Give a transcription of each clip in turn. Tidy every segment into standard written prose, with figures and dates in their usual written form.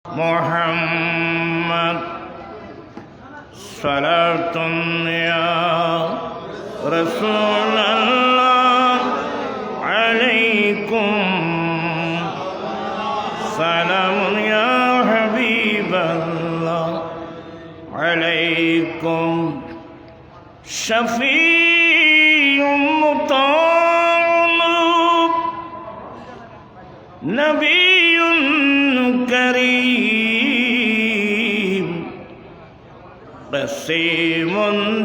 محمد صلاة يا رسول الله عليكم سلام يا حبيب الله عليكم شفيع مطاع نبي كريم قسيم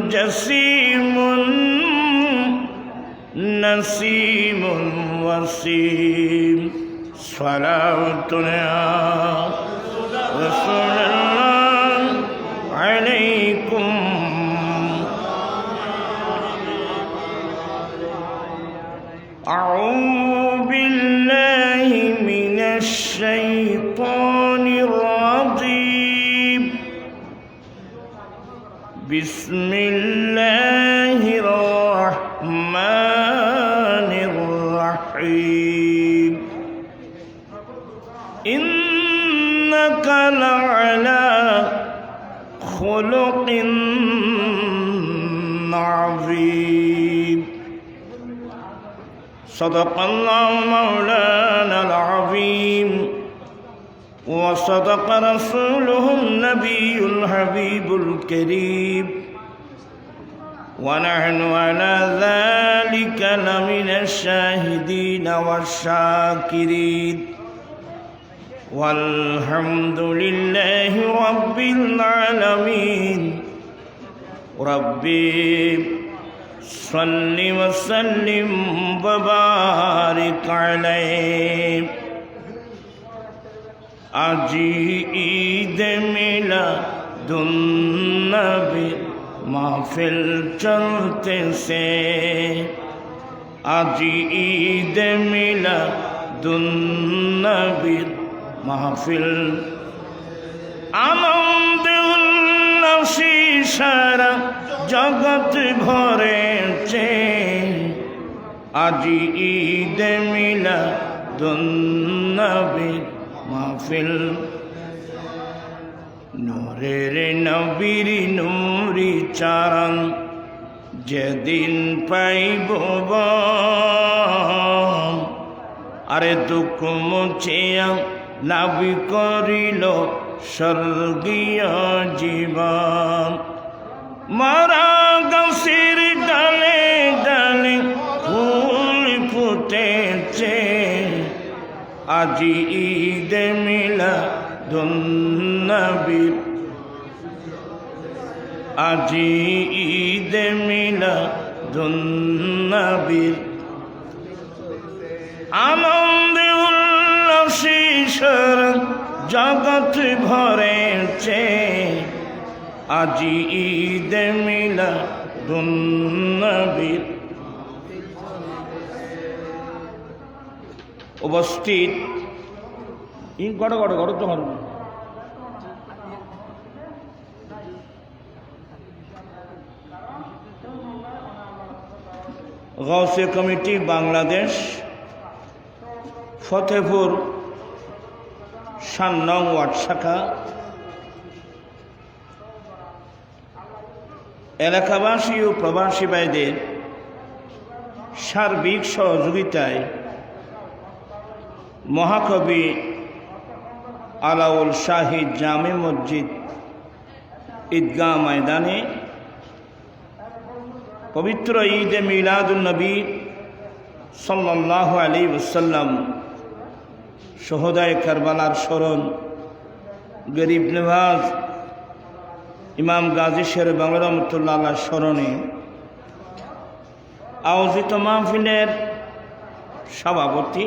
جسيم نسيم وسيم صلاة يا رسول الله عليكم أعوذ بالله من الشيطان الرجيم بسم الله الرحمن الرحيم إنك لعلى خلق عظيم صدق الله مولانا العظيم وصدق رسوله النبي الحبيب الكريم ونحن على ذلك لمن الشاهدين والشاكرين والحمد لله رب العالمين ربي صل وسلم وبارك عليه আজি ঈদ মিলাদুন্নবী মাহফিল চলতেছে আজি ঈদ মিলাদুন্নবী মাহফিল আনন্দ উল্লাসে সারা জগৎ ভরেছে আজি ঈদ মিলাদুন্নবী মাহফিল নূরের নবীর নূরি চারণ যেদিন পাইব আরে দুঃখ মুছিয়া লাভ করিল স্বর্গীয় জীবন মারা গাছের ডালে ডালে ফুল ফুটেছে আজি ঈদ মিলাদুন্নবী আজি ঈদ মিলাদুন্নবী আনন্দ উল্লাসে সারা জগৎ ভরেছে আজি ঈদ মিলাদুন্নবী উপস্থিত গড় গড় গড় তো গাউসিয়া কমিটি বাংলাদেশ ফতেপুর 7 নং ওয়ার্ড শাখা এলাকাবাসী ও প্রবাসী ভাইদের সার্বিক সহযোগিতায় মহাকবি আলাউল শাহী জামে মসজিদ ঈদগাহ ময়দানে পবিত্র ঈদে মিলাদুন্নবী সাল্লাল্লাহু আলাইহি ওয়াসাল্লাম শহদায়ে কারবালার স্মরণ গরিব নওয়াজ ইমাম গাজী শের বাংলা রহমতুল্লাহ আল্লাহর স্মরণে আয়োজিত মাহফিলের সভাপতি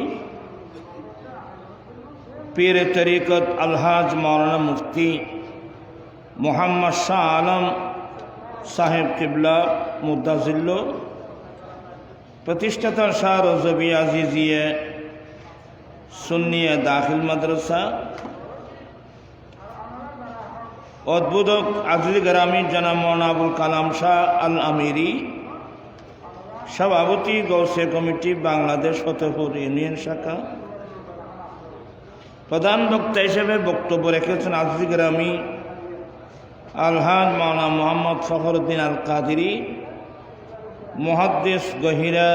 পীর তরিকত আলহাজ মাওলানা মুফতি মোহাম্মদ শাহ আলম সাহেব কিবলা মুদ্দাজিল্ল প্রতিষ্ঠাতা শাহ রজবি আজিজিয়া সুন্নিয়া দাখিল মাদ্রাসা অদ্বোধক আজিজ গ্রামীণ জনাব মৌলানা আবুল কালাম শাহ আল আমিরি সভাপতি গৌসিয়া কমিটি বাংলাদেশ ফতেপুর ইউনিয়ন শাখা প্রধান বক্তা হিসেবে বক্তব্য রেখেছেন আজিজ গ্রামী আলহাজ মাওলানা মোহাম্মদ ফখরুদ্দিন আল কাদেরী, মুহাদ্দিস গহিরা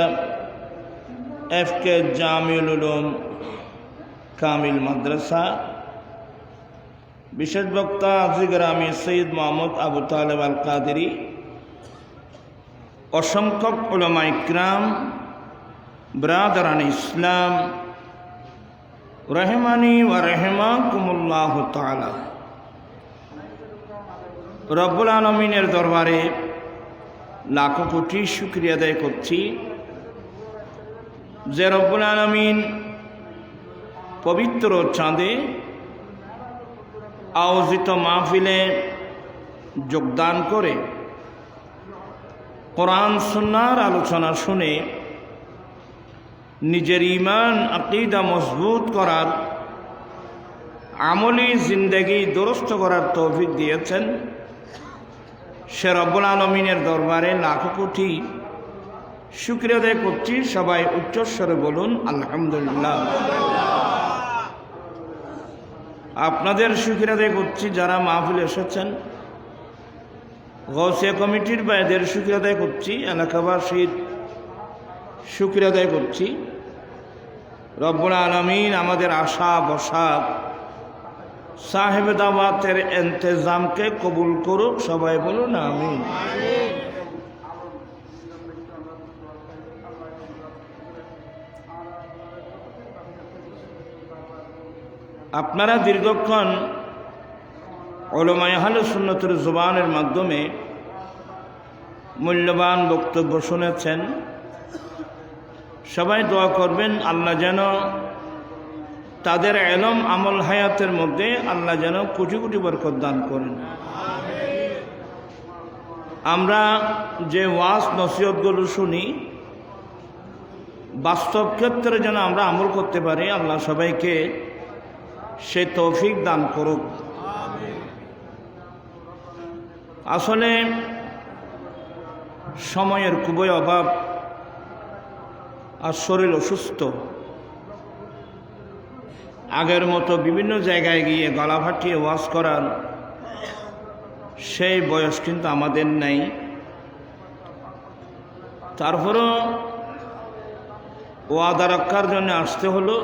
FK জামিউল উলুম কামিল মাদ্রাসা। বিশেষ বক্তা আজিজ গ্রামী সৈয়দ মোহাম্মদ আবু তালেব আল কাদেরী, অসংখ্য উলামা ইকরাম, ব্রাদারান ইসলাম রহমানি ওয়া রাহিমাকুমুল্লাহ তাআলা। রব্বুল আলামিনের দরবারে লাখো কোটি শুকরিয়া আদায় করছি যে রব্বুল আলামিন পবিত্র চাঁদে আয়োজিত মাহফিলে যোগদান করে কোরআন সুন্নাহর আলোচনা শুনে নিজের ঈমান আকীদা মজবুত করার, আমলি জিন্দেগি দুরুস্ত করার তৌফিক দিয়েছেন। সে রব্বুল আলামিনের দরবারে লাখো কোটি শুকরিয়া আদায় করছি। সবাই উচ্চস্বরে বলুন আলহামদুলিল্লাহ। আপনাদের শুকরিয়া আদায় করছি যারা মাহফিলে এসেছেন। গৌসিয়া কমিটির ভাইদের শুকরিয়া আদায় করছি, এলাকাবাসীর শুকরিয়া আদায় করছি। রব্বুল আলামিন আমাদের আশা বসা সাহেবে দাওয়াতের ইন্তজামকে কবুল করুক। সবাই বলুন আমিন। আপনারা দীর্ঘক্ষণ উলামায়ে আহলে সুন্নাতের জবানের মাধ্যমে মূল্যবান বক্তব্য শুনেছেন। সবাই দোয়া করবেন আল্লাহ যেন তাদের ইলম আমল হায়াতের মধ্যে আল্লাহ যেন কোটি কোটি বরকত দান করেন। আমরা যে ওয়াজ নসিহতগুলো শুনি বাস্তব ক্ষেত্রে যেন আমরা আমল করতে পারি, আল্লাহ সবাইকে সে তৌফিক দান করুক। আসলে সময়ের খুবই অভাব আর শরীর অসুস্থ। আগের মতো বিভিন্ন জায়গায় গিয়ে গলা ফাটিয়ে ওয়াজ করার সেই বয়স কিন্তু আমাদের নাই। তারপরও ওয়াদা রক্ষার জন্য আসতে হলো।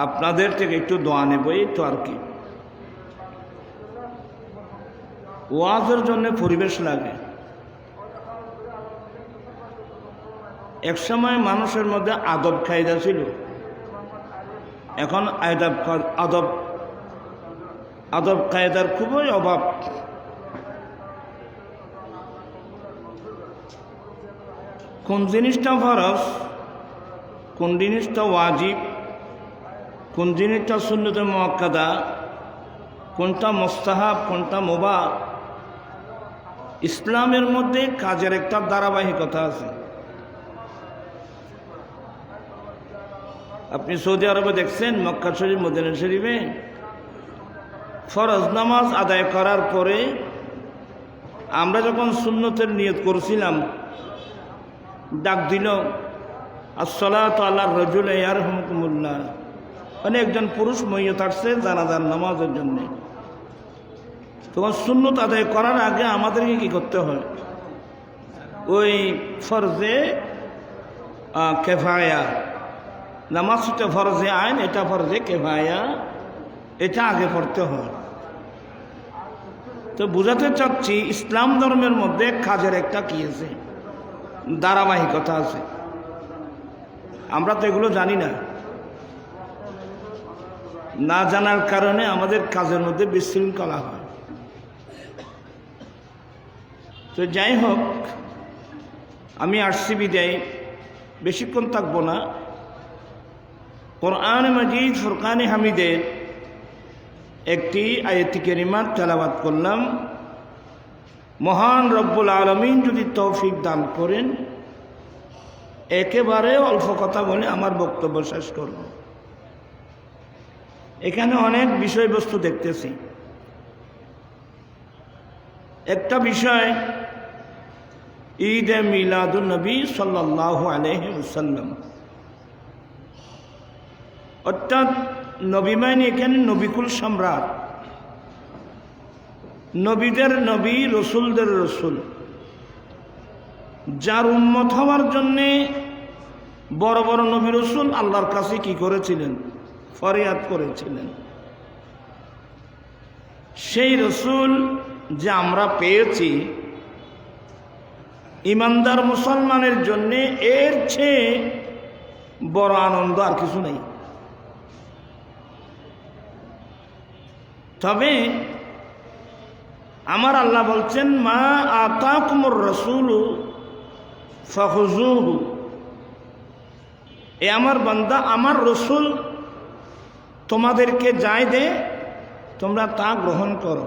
আপনাদের থেকে একটু দোয়া নেব, এই তো আর কি। ওয়াজের জন্য পরিবেশ লাগে। একসময় মানুষের মধ্যে আদব কায়দা ছিল, এখন আদব কায়দার খুবই অভাব। কোন জিনিসটা ফরজ, কোন জিনিসটা ওয়াজিব, কোন জিনিসটা সুন্নতে মুআক্কাদা, কোনটা মুস্তাহাব, কোনটা মুবাহ, ইসলামের মধ্যে কাজের একটা ধারাবাহিকতা আছে। আপনি সৌদি আরবে দেখছেন, মক্কা শরীফ, মদিনা শরীফে ফরজ নামাজ আদায় করার পরে আমরা যখন সুন্নতের নিয়ত করছিলাম, ডাক দিল আসসালাতু আলা রাজুল ইয়ারহামুকুমুল্লাহ। অনেকজন পুরুষ মহিয়ত আসছে জানাজার নামাজের জন্য। তখন সুন্নত আদায় করার আগে আমাদেরকে কি করতে হয়? ওই ফরজে কেফায়া, নামাজটা ফরজে আইন, এটা ফরজে কেফায়া, এটা আগে পড়তে হয়। তো বুঝাতে চাচ্ছি ইসলাম ধর্মের মধ্যে কাজের একটা কি আছে, ধারাবাহিকতা আছে। আমরা তো এগুলো জানি না। না জানার কারণে আমাদের কাজের মধ্যে বিশৃঙ্খলা হয়। তো যাই হোক, আমি আসছি বিদায়, বেশিক্ষণ থাকবো না। কোরআন মাজিদ ফুরকানে হামিদের একটি আয়াতে কারিমা তেলাওয়াত করলাম। মহান রব্বুল আলামিন যদি তৌফিক দান করেন, একেবারে অল্প কথা বলে আমার বক্তব্য শেষ করব। এখানে অনেক বিষয়বস্তু দেখতেছি। একটা বিষয় ঈদে মিলাদুন নবী সাল্লাল্লাহু আলাইহি ওয়াসাল্লাম, অর্থাৎ নবী মানে এখানে নবিকুল সম্রাট, নবীদের নবী, রসুলদের রসুল, যার উম্মত হওয়ার জন্যে বড় বড় নবী রসুল আল্লাহর কাছে কি করেছিলেন? ফরিয়াদ করেছিলেন। সেই রসুল যে আমরা পেয়েছি, ইমানদার মুসলমানের জন্যে এর চেয়ে বড় আনন্দ আর কিছু নেই। তবে আমার আল্লাহ বলছেন, মা আতাকুমুর রাসূলু ফাখুযুহু, এ আমার বান্দা, আমার রসুল তোমাদেরকে যাই দে তোমরা তা গ্রহণ করো।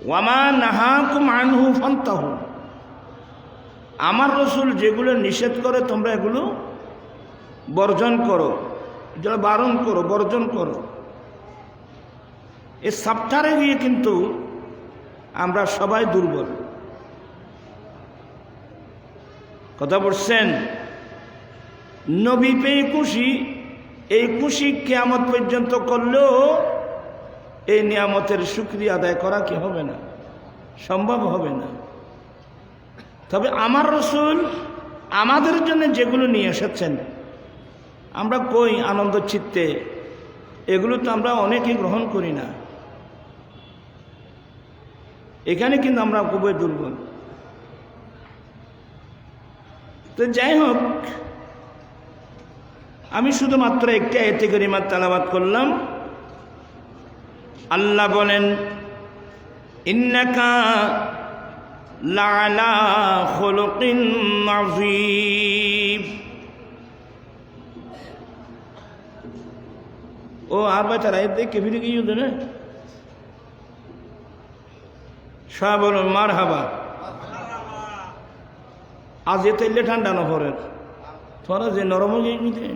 ওয়ামা নাহাকুম আনহু ফান্তাহু, আমার রসুল যেগুলো নিষেধ করে তোমরা এগুলো বর্জন করো, যেগুলো বারণ করো, বর্জন করো। এই সাপ্টারে গিয়ে কিন্তু আমরা সবাই দুর্বল। কথা বলছেন, নবী পেয়ে খুশি, এই খুশি কিয়ামত পর্যন্ত করলেও এই নিয়ামতের শুকরিয়া আদায় করা কি হবে না, সম্ভব হবে না। তবে আমার রসুল আমাদের জন্য যেগুলো নিয়ে এসেছেন, আমরা কই আনন্দ চিত্তে, এগুলো তো আমরা অনেকেই গ্রহণ করি না। এখানে কিন্তু আমরা খুবই দুর্বল। তো যাই হোক, আমি শুধুমাত্র একটি আয়াতে কারিমা তেলাওয়াত করলাম। আল্লাহ বলেন, ইন্নাকা লাআলা খুলুকিন আযীম। ও আর বাচ্চারা আয়াত দেখে ফিরে গিয়ে না সব বলো মারহাবা। আজ এ তেলে ঠান্ডা না পড়ে, তোরা যে নরম হয়ে গিয়েছে।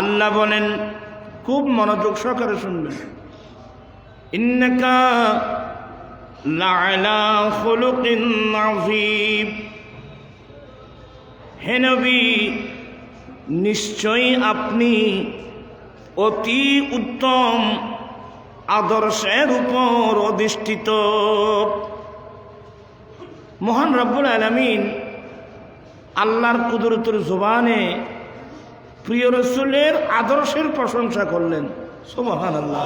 আল্লাহ বলেন, খুব মনোযোগ সহকারে শুনবেন, ইন্নাকা লাআলা খুলুকিন আযীম, হে নবী নিশ্চয়ই আপনি অতি উত্তম আদর্শের উপর অধিষ্ঠিত। মহান রব্বুল আলামিন আল্লাহর কুদরতের জবানে প্রিয় রসুলের আদর্শের প্রশংসা করলেন। সুবহানাল্লাহ।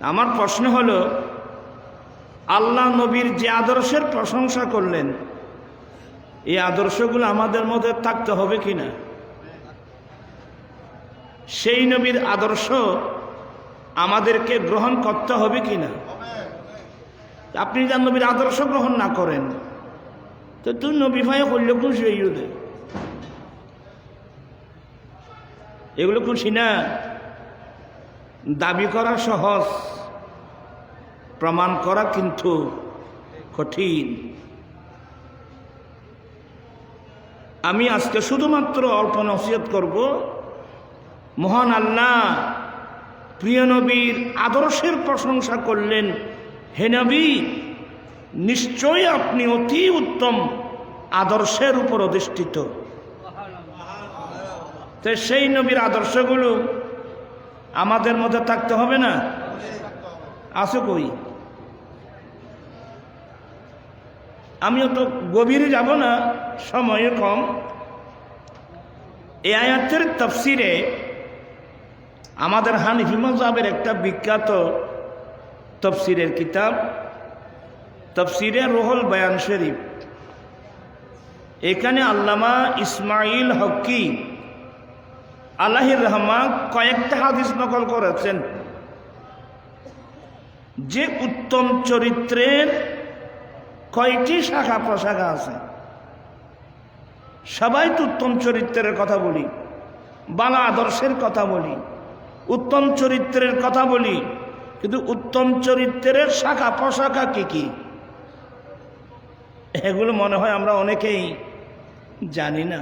আমার প্রশ্ন হলো, আল্লাহ নবীর যে আদর্শের প্রশংসা করলেন, এই আদর্শগুলো আমাদের মধ্যে থাকতে হবে কিনা? সেই নবীর আদর্শ আমাদেরকে গ্রহণ করতে হবে কিনা? আপনি যার নবীর আদর্শ গ্রহণ না করেন তো তুই নবী ভাই করলে খুশি হইও দে, এগুলো খুশি না। দাবি করা সহজ, প্রমাণ করা কিন্তু কঠিন। আমি আজকে শুধুমাত্র অল্প নসিহত করব। মহান আল্লাহ প্রিয় নবীর আদর্শের প্রশংসা করলেন, হে নবী নিশ্চয়ই আপনি অতি উত্তম আদর্শের উপর অধিষ্ঠিত। তো সেই নবীর আদর্শগুলো আমাদের মধ্যে থাকতে হবে না? আছে কই? আমিও তো গভীরে যাব না, সময় কম। এই আয়াতের তাফসিরে আমাদের হানিফি মাযহাবের একটা বিখ্যাত তাফসিরের কিতাব, তাফসিরে রুহুল বায়ান শরীফ, এখানে আল্লামা ইসমাইল হকি আলাইহির রহমা কয়েকটা হাদিস নকল করেছেন যে উত্তম চরিত্রের কয়টি শাখা প্রশাখা আছে। সবাই তো উত্তম চরিত্রের কথা বলি, ভালো আদর্শের কথা বলি, উত্তম চরিত্রের কথা বলি, কিন্তু উত্তম চরিত্রের শাখা প্রশাখা কি কি এগুলো মনে হয় আমরা অনেকেই জানি না।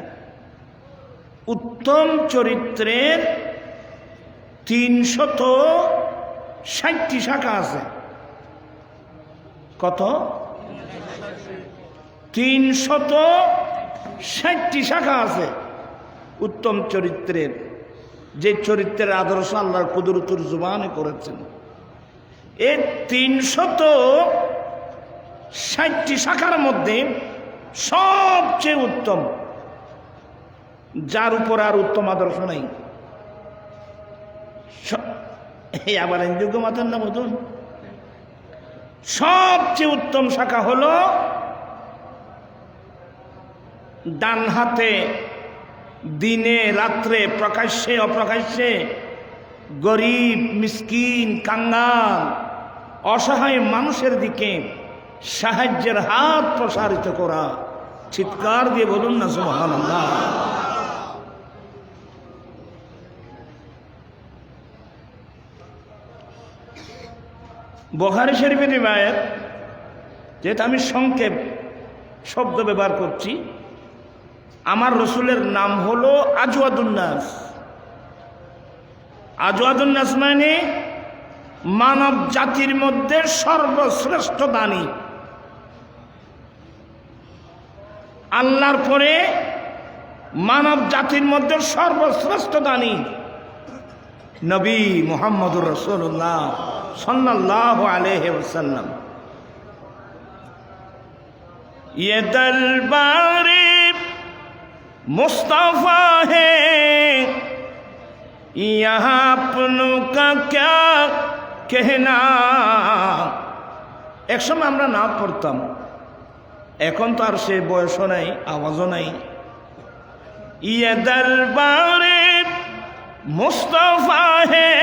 উত্তম চরিত্রের 360টি শাখা আছে। কত? 360টি শাখা আছে উত্তম চরিত্রের, যে চরিত্রের আদর্শ আল্লাহর কুদরতুর জুবানে করেছেন। এই 360টি শাখার মধ্যে সবচেয়ে উত্তম, যার উপর আর উত্তম আদর্শ নাই। এই আবার যোগ্য মাতার না মতন সবচেয়ে উত্তম শাখা হলো ডান হাতে দিনে রাত্রে প্রকাশ্যে অপ্রকাশ্যে গরিব মিসকিন কাঙ্গাল অসহায় মানুষের দিকে সাহায্যের হাত প্রসারিত করা। চিৎকার দিয়ে বলুন না সুবহানাল্লাহ। বুখারী শরীফের রিওয়ায়াত, যেহেতু আমি সংক্ষেপ শব্দ ব্যবহার করছি, আমার রসুলের নাম হলো আজওয়াদুন নাস। আজওয়াদুন নাস মানে মানব জাতির মধ্যে সর্বশ্রেষ্ঠ দানী। আল্লাহর পরে মানব জাতির মধ্যে সর্বশ্রেষ্ঠ দানী নবী মুহাম্মদুর রাসূলুল্লাহ সাল্লাল্লাহু আলাইহি ওয়াসাল্লাম। ये दरबार मुस्तफा है, यहाँ अपनों का क्या कहना। এক সময় আমরা নাচ পড়তাম, এখন তো আর সে বয়সও নাই, আওয়াজও নাই। ये दरबार मुस्तफा है,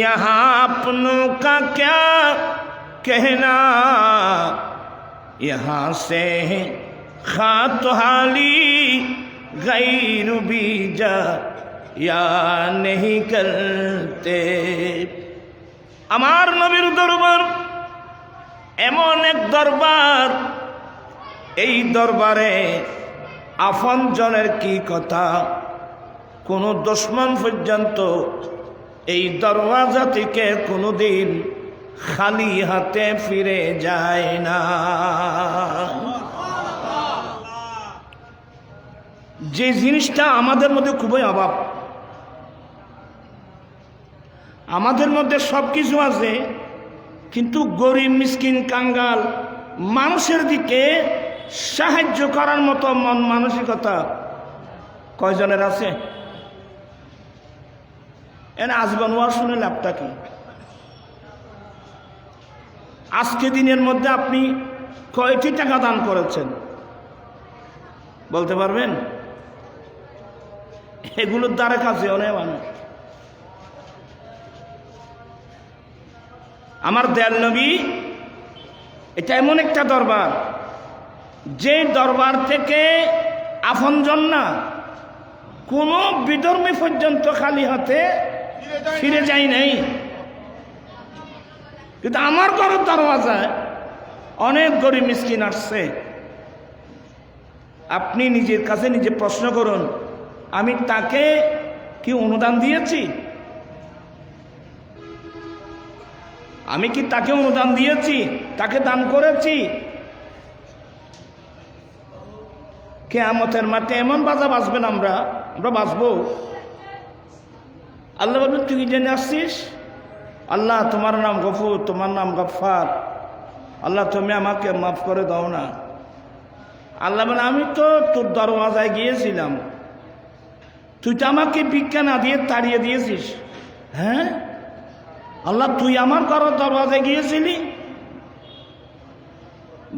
यहाँ अपनों का क्या कहना। यहाँ से खात हाली गैर बीजा या नहीं करते। আমার নবীর দরবার এমন এক দরবার, এই দরবারে আপনজনের কি কথা, কোন দুশমন পর্যন্ত এই দরওয়াজা থেকে কোনোদিন খালি হাতে ফিরে যায় না। যে জিনিসটা আমাদের মধ্যে খুবই অভাব, আমাদের মধ্যে সব কিছু আছে, কিন্তু গরিব মিসকিন কাঙ্গাল মানুষের দিকে সাহায্য করার মতো মন মানসিকতা কয়জনের আছে? এর আজীবন ওয়াজ শুনে লাভটা কি? আজকে দিনের মধ্যে আপনি কয়টি টাকা দান করেছেন বলতে পারবেন? এগুলোর দ্বারা কাছে অনেক মানুষ। আমার দয়াল নবী, এটা এমন একটা দরবার, যে দরবার থেকে আপনজন না কোনো বিধর্মী পর্যন্ত খালি হাতে ফিরে যায় নাই। কিন্তু আমার ঘরের দরওয়াজায় অনেক গরিব মিসকিন আসছে। আপনি নিজের কাছে নিজে প্রশ্ন করুন, আমি তাকে কি অনুদান দিয়েছি? আমি কি তাকে অনুদান দিয়েছি? তাকে দান করেছি? কিয়ামতের মাঠে এমন বাজা বাজবেন, আমরা বাজবো। আল্লাহ বলবেন, তুই কি জেনে আসছিস? আল্লাহ, তোমার নাম গফুর, তোমার নাম গফফার, আল্লাহ তুমি আমাকে মাফ করে দাও না। আল্লাহ বলে, আমি তো তোর দরওয়াজায় গিয়েছিলাম, তুই তো আমাকে ভিক্ষা না দিয়ে তাড়িয়ে দিয়েছিস। হ্যাঁ আল্লাহ, তুই আমার ঘরের দরওয়াজায় গিয়েছিলি?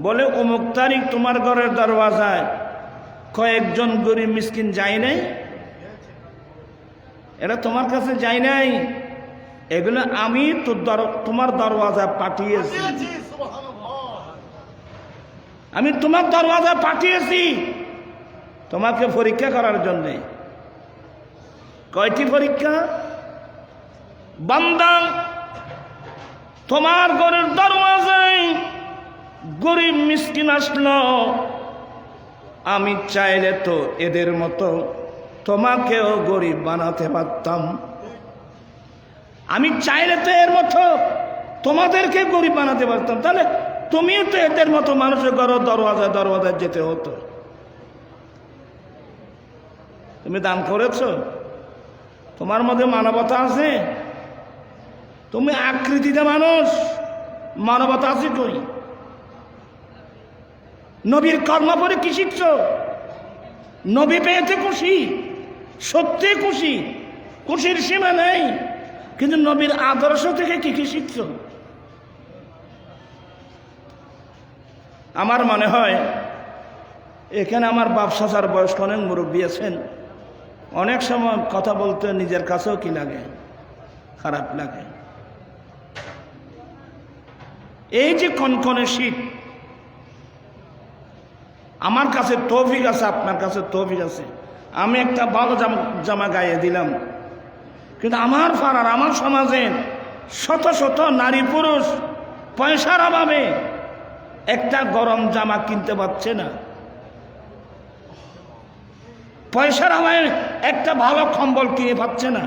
বলে, অমুক তারিখ তোমার ঘরের দরওয়াজায় কয়েকজন গরিব মিসকিন যায় নাই, এরা তোমার কাছে যায় নাই, এগুলো আমি তোমার দরওয়াজায় পাঠিয়েছি। আমি তোমার দরওয়াজায় পাঠিয়েছি তোমাকে পরীক্ষা করার জন্য। কয়টি পরীক্ষা? বান্দা, তোমার ঘরের দরওয়াজায় গরিব মিসকিন আসলো, আমি চাইলে তো এদের মতো তোমাকেও গরিব বানাতে পারতাম। আমি চাইলে তো এর মতো তোমাদেরকে গরিব বানাতে পারতাম। তাহলে তুমিও তো এদের মতো মানুষের ঘর দরওয়াজায় দরওয়াজায় যেতে হতো। তুমি দান করেছো? তোমার মধ্যে মানবতা আছে? তুমি আকৃতিতে মানুষ, মানবতা আছে কই? নবীর কর্ম করে কি শিখছ? নবী পেয়েছে খুশি, সত্যি খুশি, খুশির সীমা নেই, কিন্তু নবীর আদর্শ থেকে কি কি শিখছ? আমার মনে হয় এখানে আমার বাপ চাচার বয়স্ক অনেক মুরব্বী আছেন, অনেক সময় কথা বলতে নিজের কাছেও কি লাগে, খারাপ লাগে। এই যে কনকনে শীত, আমার কাছে তৌফিক আছে, আপনার কাছে তৌফিক আছে, আমি একটা ভালো জামা গায়ে দিলাম, কিন্তু আমার পাড়ার, আমার সমাজে শত শত নারী পুরুষ পয়সার অভাবে একটা গরম জামা কিনতে পারছে না, পয়সার অভাবে একটা ভালো কম্বল কিনে পাচ্ছে না।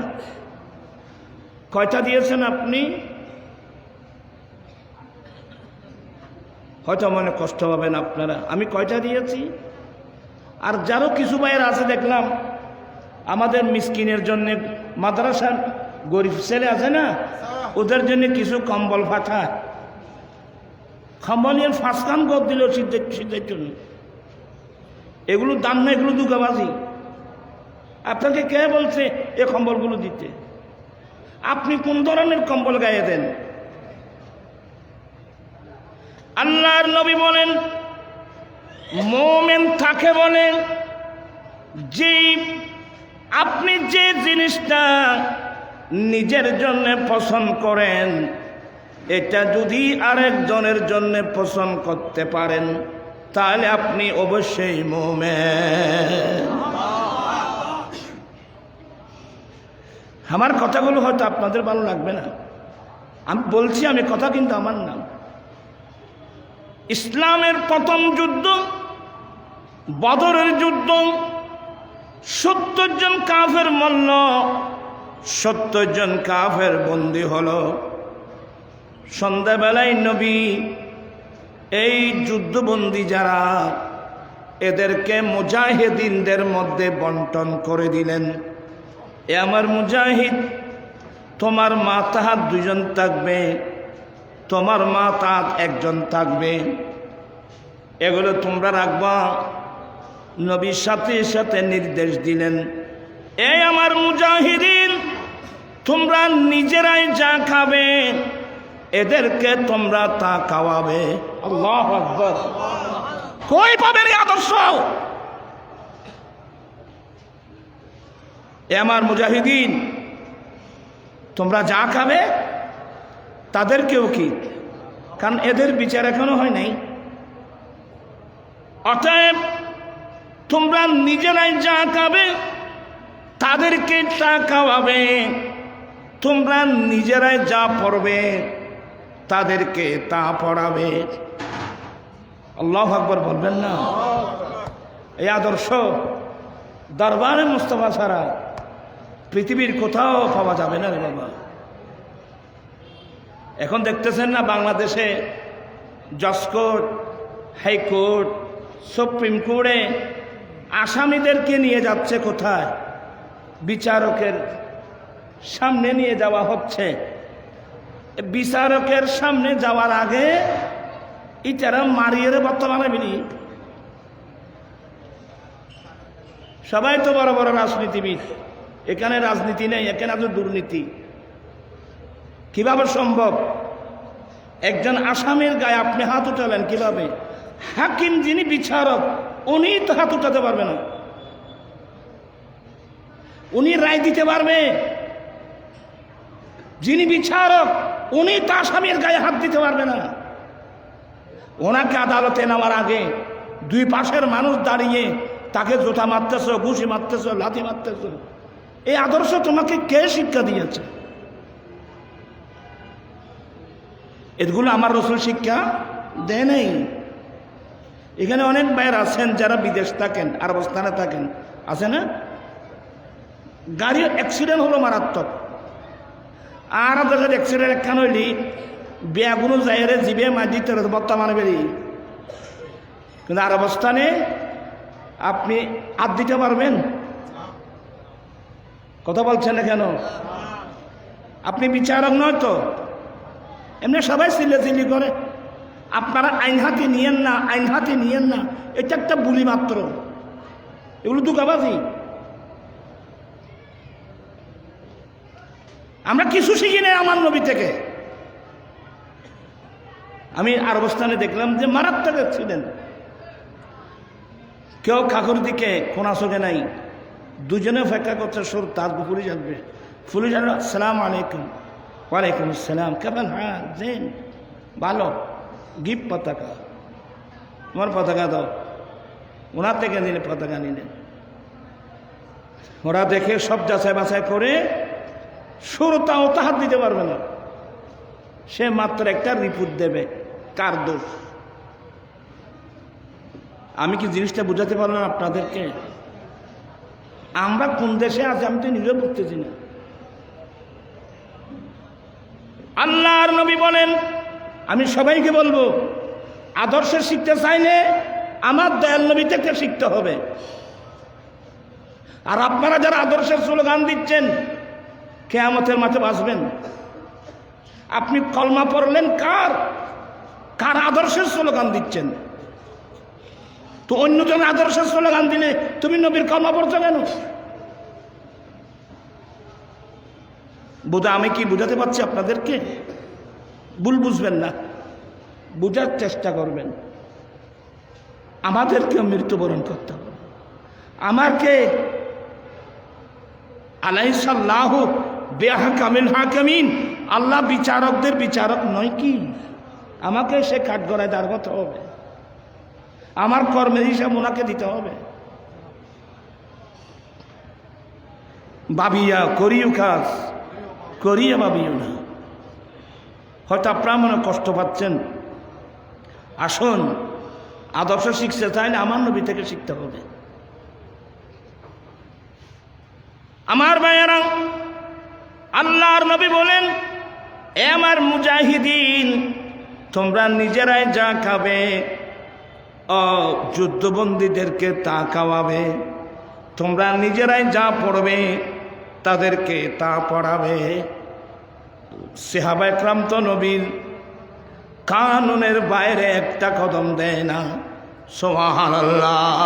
কয়টা দিয়েছেন আপনি? হয়তো মনে কষ্ট পাবেন আপনারা, আমি কয়টা দিয়েছি? আর যারও কিছু ভাইয়ের আছে দেখলাম আমাদের মিসকিনের জন্য, মাদ্রাসার গরিব ছেলে আছে না, ওদের জন্য কিছু কম্বল পাঠায়, কম্বলের ফাঁসকান গদ দিল শীতের জন্য। এগুলো দাম না, এগুলো দুগাবাজি। আপনাকে কে বলছে এ কম্বলগুলো দিতে? আপনি কোন ধরনের কম্বল গায়ে দেন? আল্লাহর নবী বলেন, মুমিন তাকে বলেন যে আপনি যে জিনিসটা নিজের জন্য পছন্দ করেন, এটা যদি আরেকজনের জন্য পছন্দ করতে পারেন তাহলে আপনি অবশ্যই মুমিন। আমার কথাগুলো হয়তো আপনাদের ভালো লাগবে না, আমি বলছি, আমি কথা কিন্তু আমার না। ইসলামের প্রথম যুদ্ধ বদরের যুদ্ধ, 70 জন কাফের মরল, 70 জন কাফের বন্দী হলো। সন্ধ্যাবেলায় নবী এই যুদ্ধবন্দী যারা, এদেরকে মুজাহিদিনদের মধ্যে বন্টন করে দিলেন। এ আমার মুজাহিদ, তোমার মাতাহাত 2 জন থাকবে, তোমার মাতাহাত 1 জন থাকবে, এগুলো তোমরা রাখবা। নবীর সাথে সাথে নির্দেশ দিলেন, এই আমার মুজাহিদিন, তোমরা নিজেরাই যা খাবে এদেরকে তোমরা তা খাওয়াবে। আল্লাহু আকবার! কই পাবেন এই আদর্শ? এ আমার মুজাহিদিন, তোমরা যা খাবে তাদেরকেও কি, কারণ এদের বিচার এখনো হয় নাই। অতএব তোমরা নিজেরাই যা খাবে তাদেরকে তা খাওয়াবে, তোমরা নিজেরাই যা পড়বে তাদেরকে তা পড়াবে। আল্লাহু আকবার বলবেন না? এই আদর্শ দরবারে মুস্তাফা ছাড়া পৃথিবীর কোথাও পাওয়া যাবে না রে বাবা। এখন দেখতেছেন না বাংলাদেশে জজ কোর্ট, হাইকোর্ট, সুপ্রিম কোর্টে আসামিদেরকে নিয়ে যাচ্ছে কোথায়? বিচারকের সামনে নিয়ে যাওয়া হচ্ছে। বিচারকের সামনে যাওয়ার আগে ইটারা মারিয়ে বর্তমানে বিনি। সবাই তো বড় বড় রাজনীতিবিদ, এখানে রাজনীতি নেই, এখানে আছে দুর্নীতি। কিভাবে সম্ভব? একজন আসামির গায়ে আপনি হাত উঠালেন কিভাবে? হাকিম যিনি বিচারক, উনি তো হাত উঠাতে পারবে না, উনি রায় দিতে পারবে। যিনি বিচারক উনি তো আসামির গায়ে হাত দিতে পারবে না। ওনাকে আদালতে নেওয়ার আগে 2 পাশের মানুষ দাঁড়িয়ে তাকে জোতা মারতেছ, ঘুষি মারতেছ, লাথি মারতেছ। এই আদর্শ তোমাকে কে শিক্ষা দিয়েছে? এগুলো আমার রাসূল শিক্ষা দেয় নাই। এখানে অনেক ভাইয়ের আছেন যারা বিদেশ থাকেন, আরবস্থানে থাকেন, আছে না? গাড়ির অ্যাক্সিডেন্ট হলো মারাত্মক, আর আপনাদের অ্যাক্সিডেন্ট একখান হইলি বিয়াগুলো যাইরে জিবে মাঝি তেরে বত্তা মানে বেরি, কিন্তু আর অবস্থানে আপনি হাত দিতে পারবেন? কথা বলছেন না কেন? আপনি বিচারক নয় তো, এমনি সবাই চিল্লাচিল্লি করে। আপনারা আইন হাতে নিয়েন না, আইন হাতে নিয়েন না, এটা একটা বুলি মাত্র, এগুলো দুঃখাবাজি। আমরা কিছু শিখি নাই আমার নবী থেকে। আমি আর অবস্থানে দেখলাম যে মারাত্মক ছিলেন, কেউ কাকুর দিকে কোনা চোখে নাই, দুজনে অপেক্ষা করছে সুর তার পুলিশ আসবে। পুলিশ আসবে, আসসালামু আলাইকুম। ওয়ালাইকুম আসসালাম, কেমন? হ্যাঁ জেন ভালো, গিফট পতাকা, তোমার পতাকা দাও। ওনার থেকে নিলে পতাকা নিলেন। ওরা দেখে সব যাচাই বাছাই করে সুরতাও তাহার দিতে পারবে না, সে মাত্র একটা রিপোর্ট দেবে কার দোষ। আমি কি জিনিসটা বুঝাতে পারলাম আপনাদেরকে? আমরা কোন দেশে আছি আমি তো নিজেও বুঝতেছি না। আল্লাহর নবী বলেন, আমি সবাইকে বলবো, আদর্শ শিখতে চাইলে আমার দয়াল নবী থেকে শিখতে হবে। আর আপনারা যারা আদর্শের স্লোগান দিচ্ছেন, কিয়ামতের মাঠে বাঁচবেন। আপনি কলমা পড়লেন কার কার আদর্শের স্লোগান দিচ্ছেন? তো অন্যজন আদর্শের স্লোগান দিলে তুমি নবীর কলমা পড়ছো কেন? বোধা আমি কি বুঝাতে পারছি আপনাদেরকে? ভুল বুঝবেন না, বুঝার চেষ্টা করবেন। আমাদেরকে মৃত্যুবরণ করতে হবে। আমাকে আলাইসাল্লাহু বিআহকামিল হাকিমিন, আল্লাহ বিচারকদের বিচারক নয় কি? আমাকে সে কাঠগড়ায় দাঁড় করতে হবে, আমার কর্মের হিসাব ওনাকে দিতে হবে। ভাবিয়া করিও কাজ, করিয়া ভাবিও না। হয়তো আপনারা মনে কষ্ট পাচ্ছেন, আসুন আদর্শ শিখতে চাইলে আমার নবী থেকে শিখতে হবে। আমার ভাইয়েরা, আল্লাহর নবী বলেন, এ আমার মুজাহিদিন, তোমরা নিজেরাই যা খাবে ও যুদ্ধবন্দীদেরকে তা খাওয়াবে, তোমরা নিজেরাই যা পড়বে তাদেরকে তা পড়াবে। সাহাবা একরাম তো নবীর কানুনের বাইরে একটা কদম দেয় না। সুবহানাল্লাহ।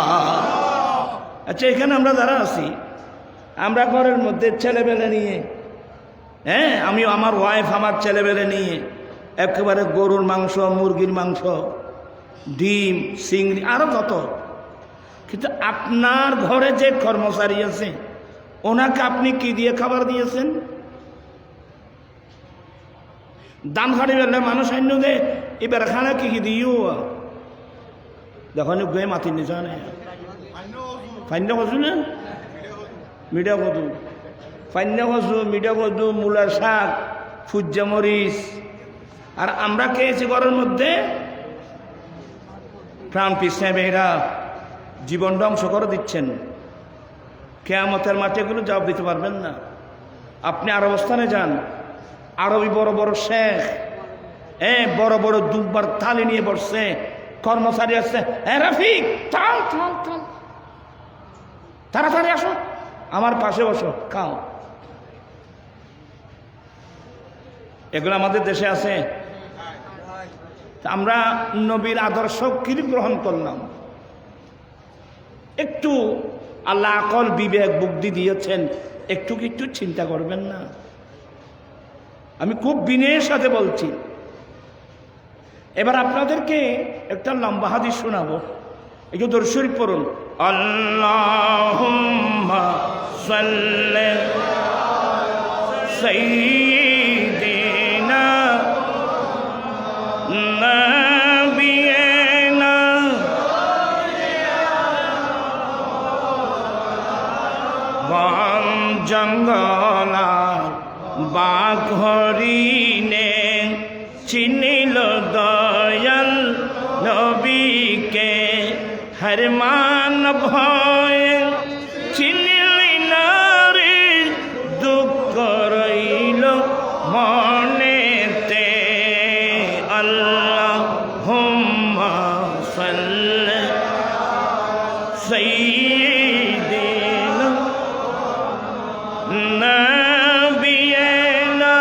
আচ্ছা, এখানে আমরা যারা আছি, আমরা ঘরের মধ্যে ছেলেবেলে নিয়ে, হ্যাঁ আমি আমার ওয়াইফ আমার ছেলেবেলে নিয়ে একেবারে গরুর মাংস, মুরগির মাংস, ডিম, চিংড়ি আরো কত, কিন্তু আপনার ঘরে যে কর্মচারী আছে ওনাকে আপনি কি দিয়ে খাবার দিয়েছেন? দান খাড়ি বেলে মানুষ আইন দে এবার খানা কি দিও দেখো গে মাতি নিচ ফাইন্য কচু না মিডিয়া কচু, ফাইন্য কচু, মিডিয়া কচু, মূলার শাক, ফুজ্জা মরিচ। আর আমরা খেয়েছি ঘরের মধ্যে প্রাণ পিছিয়ে এরা জীবন ধ্বংস করে দিচ্ছেন। কিয়ামতের মাঠে এগুলো জবাব দিতে পারবেন না। আপনি আর অবস্থানে যান, আরবি বড় বড় শেখ, বড় বড় দুব্বার থালি নিয়ে বসছে, কর্মচারী আসছে, রাফিক চাল চাল চাল, তাড়াতাড়ি আসো, আমার পাশে বসো, খাও। এগুলো আমাদের দেশে আছে। আমরা নবীর আদর্শ কি গ্রহণ করলাম? একটু আল্লাহ আকল বিবেক বুদ্ধি দিয়েছেন, একটু একটু চিন্তা করবেন না? আমি খুব বিনয়ের সাথে বলছি। এবার আপনাদেরকে একটা লম্বা হাদিস শোনাবো, একটু দরুদ শরীফ পড়ুন। আল্লাহুম্মা সাল্লি সাইয়্যিদিনা নাবিয়িনা বন জঙ্গলা বাঘ হরিণে চিনিল দয়াল নবীকে, হর মান ভয় চিনিলি নারী, দুঃখ রইল মনেতে। سيدنا نبينا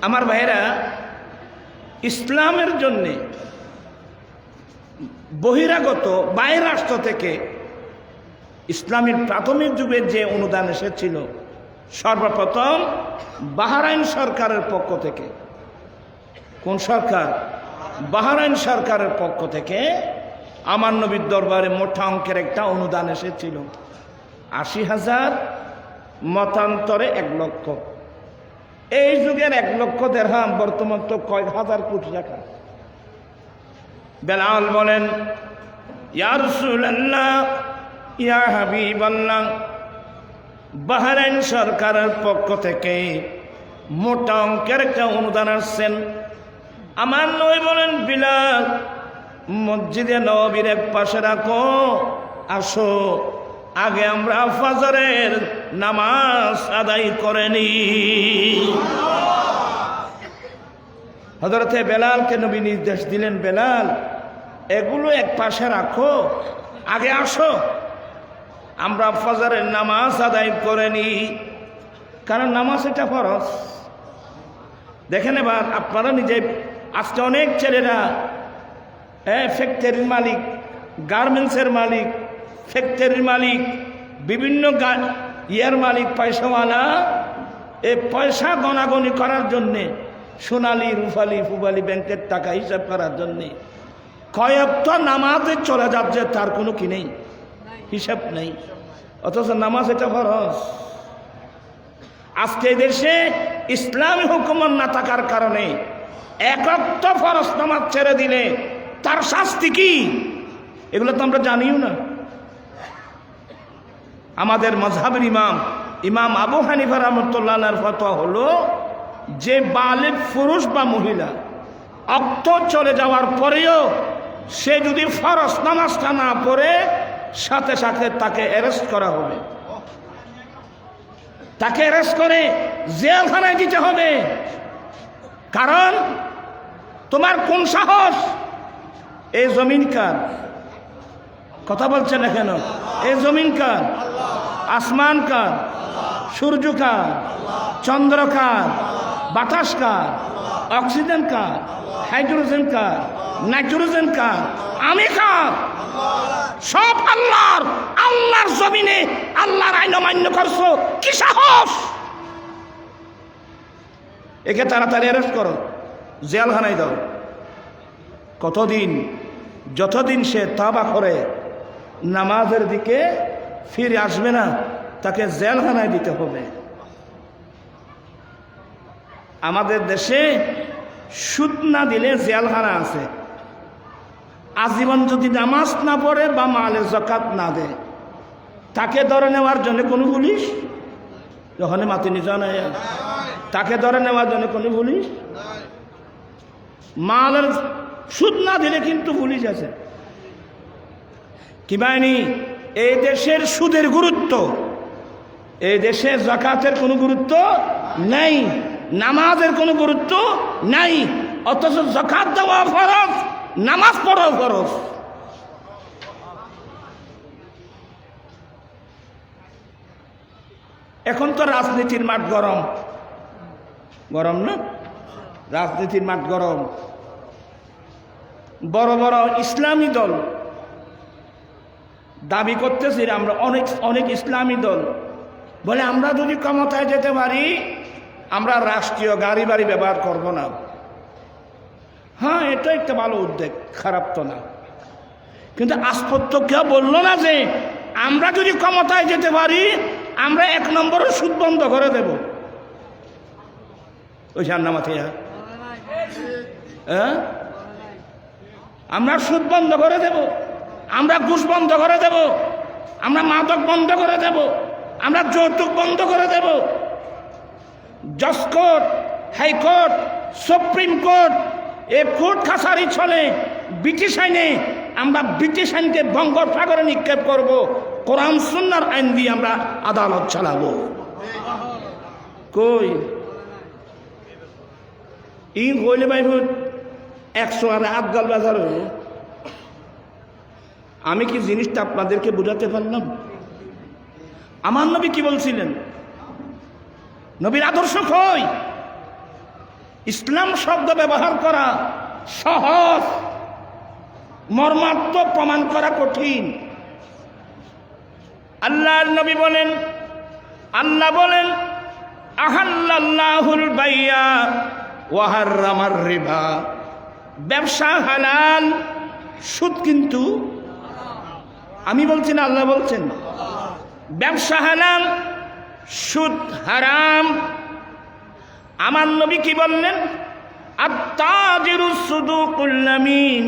আমার ভাইরা ইসলামের জন্য বহিরাগত বাইরের রাষ্ট্র থেকে ইসলামের প্রাথমিক যুগের যে অনুদান এসেছিল সর্বপ্রথম বাহরাইন সরকারের পক্ষ থেকে। কোন সরকার? বাহরাইন সরকারের পক্ষ থেকে আমার নবীর দরবারে মোটা অঙ্কের একটা অনুদান এসেছিল, ৮০,০০০, মতান্তরে ১ লক্ষ। এই যুগের ১ লক্ষ দিরহাম বর্তমান তো কয়েক হাজার কোটি টাকা। বেলাল বলেন, ইয়া রাসূলুল্লাহ, ইয়া হাবিবাল্লাহ, বাহরাইন সরকারের পক্ষ থেকে মোটা অঙ্কের একটা অনুদান আসছেন। আমার নবী বলেন, বিলাল, মসজিদে নববীর এক পাশে রাখো, আসো আগে আমরা ফজরের নামাজ আদায় করে নি। হযরতে বেলালকে নবী নির্দেশ দিলেন, বেলাল, এগুলো এক পাশে রাখো, আগে আসো আমরা ফজরের নামাজ আদায় করে নি। কারণ নামাজ এটা ফরজ। দেখেন এবার আপনারা নিজে, আজকে অনেক ছেলেরা ফ্যাক্টরির মালিক, গার্মেন্টসের মালিক, ফ্যাক্টরির মালিক, বিভিন্ন ইয়ার মালিক, পয়সাওয়ালা, এই পয়সা গণাগণি করার জন্যে, সোনালি রুফালি ফুবালি ব্যাংকের টাকা হিসাব করার জন্যে কয়েকটা নামাজে চলে যাচ্ছে, তার কোনো কি নেই, হিসাব নেই। অথচ নামাজ এটা ফরজ। আজকে দেশে ইসলামী হুকুমত না থাকার কারণে একটা ফরজ নামাজ ছেড়ে দিলে তার শাস্তি কি, এগুলো তো আমরা জানিও না। আমাদের মাযহাবের ইমাম আবু হানিফা রাহমাতুল্লাহ আলাইহির ফতোয়া হলো যে বালিগ পুরুষ বা মহিলা অক্ত চলে যাওয়ার পরেও সে যদি ফরজ নামাজটা না পড়ে, সাথে সাথে তাকে অ্যারেস্ট করা হবে, তাকে অ্যারেস্ট করে জেলখানায় দিতে হবে। কারণ তোমার কোন সাহস? এই জমিন কার? কথা বলছে না কেন? এই জমিন কার? আসমান কার? সূর্য কার? চন্দ্র কার? বাতাস কার? অক্সিজেন কার? হাইড্রোজেন কার? নাইট্রোজেন কার? আমি কার? সব আল্লাহর। আল্লাহর জমিনে আল্লাহর আইন অমান্য করছো, কি সাহস? একে তাড়াতাড়ি অ্যারেস্ট করো, জেলখানায় দাও। কতদিন? যতদিন সে তওবা করে নামাজের দিকে ফিরে আসবে না, তাকে জেলখানায় দিতে হবে। আমাদের দেশে সুদ না দিলে জেলখানা আছে। আজীবন যদি নামাজ না পড়ে বা মালে যাকাত না দেয়, তাকে ধরে নেওয়ার জন্য কোনো পুলিশ, যখন মাতি নিচা নেয়, তাকে ধরে নেওয়ার জন্য কোনো পুলিশ। মালের সুদ না দিলে কিন্তু পুলিশ আছে। কি বাহিনী? এই দেশের সুদের গুরুত্ব, এই দেশে যাকাতের কোনো গুরুত্ব নাই, নামাজের কোনো গুরুত্ব নাই। অথচ যাকাত দেওয়া ফরজ, নামাজ পড়াও ফরজ। এখন তো রাজনীতির মাঠ গরম, গরম না? রাজনীতির মাঠ গরম। বড় বড় ইসলামী দল দাবি করতেছি, আমরা অনেক ইসলামী দল বলে আমরা যদি ক্ষমতায় যেতে পারি আমরা রাষ্ট্রীয় গাড়ি বাড়ি ব্যবহার করব না। হ্যাঁ, এটা একটা ভালো উদ্যোগ, খারাপ তো না। কিন্তু আস্পত্য কেউ বললো না যে আমরা যদি ক্ষমতায় যেতে পারি আমরা 1 নম্বরের সুদ বন্ধ করে দেব। ওই জান্নামাতিয়া, হ্যাঁ, আমরা সুদ বন্ধ করে দেব, আমরা ঘুষ বন্ধ করে দেব, আমরা মাদক বন্ধ করে দেব, আমরা যৌতুক বন্ধ করে দেব। জজ কোর্ট, হাইকোর্ট, সুপ্রিম কোর্ট, এই কোর্ট কাছারি চলে ব্রিটিশ আইনে। আমরা ব্রিটিশ আইনকে বঙ্গোপসাগরে নিক্ষেপ করব, কোরআন সুন্নাহর আইন দিয়ে আমরা আদালত চালাবো। কই ইন হইলে ভাই 100 আর হাত গাল বাজার হইল। আমি কি জিনিসটা আপনাদেরকে বোঝাতে পারলাম? আমার নবী কি বলছিলেন? নবীর আদর্শ কই? ইসলাম শব্দ ব্যবহার করা সহজ, মর্মার্থ প্রমাণ করা কঠিন। আল্লাহর নবী বলেন, আল্লাহ বলেন আহাল্লাল্লাহুল বাইয়া ওয়া হাররামার রিবা, ব্যবসা হালাল, সুদ কিন্তু আমি বলছি না, আল্লাহ বলছেন। ব্যবসা হালাল, সুদ হারাম। আমার নবী কি বললেন? আত-তাজিরুস সুদুকুল আমিন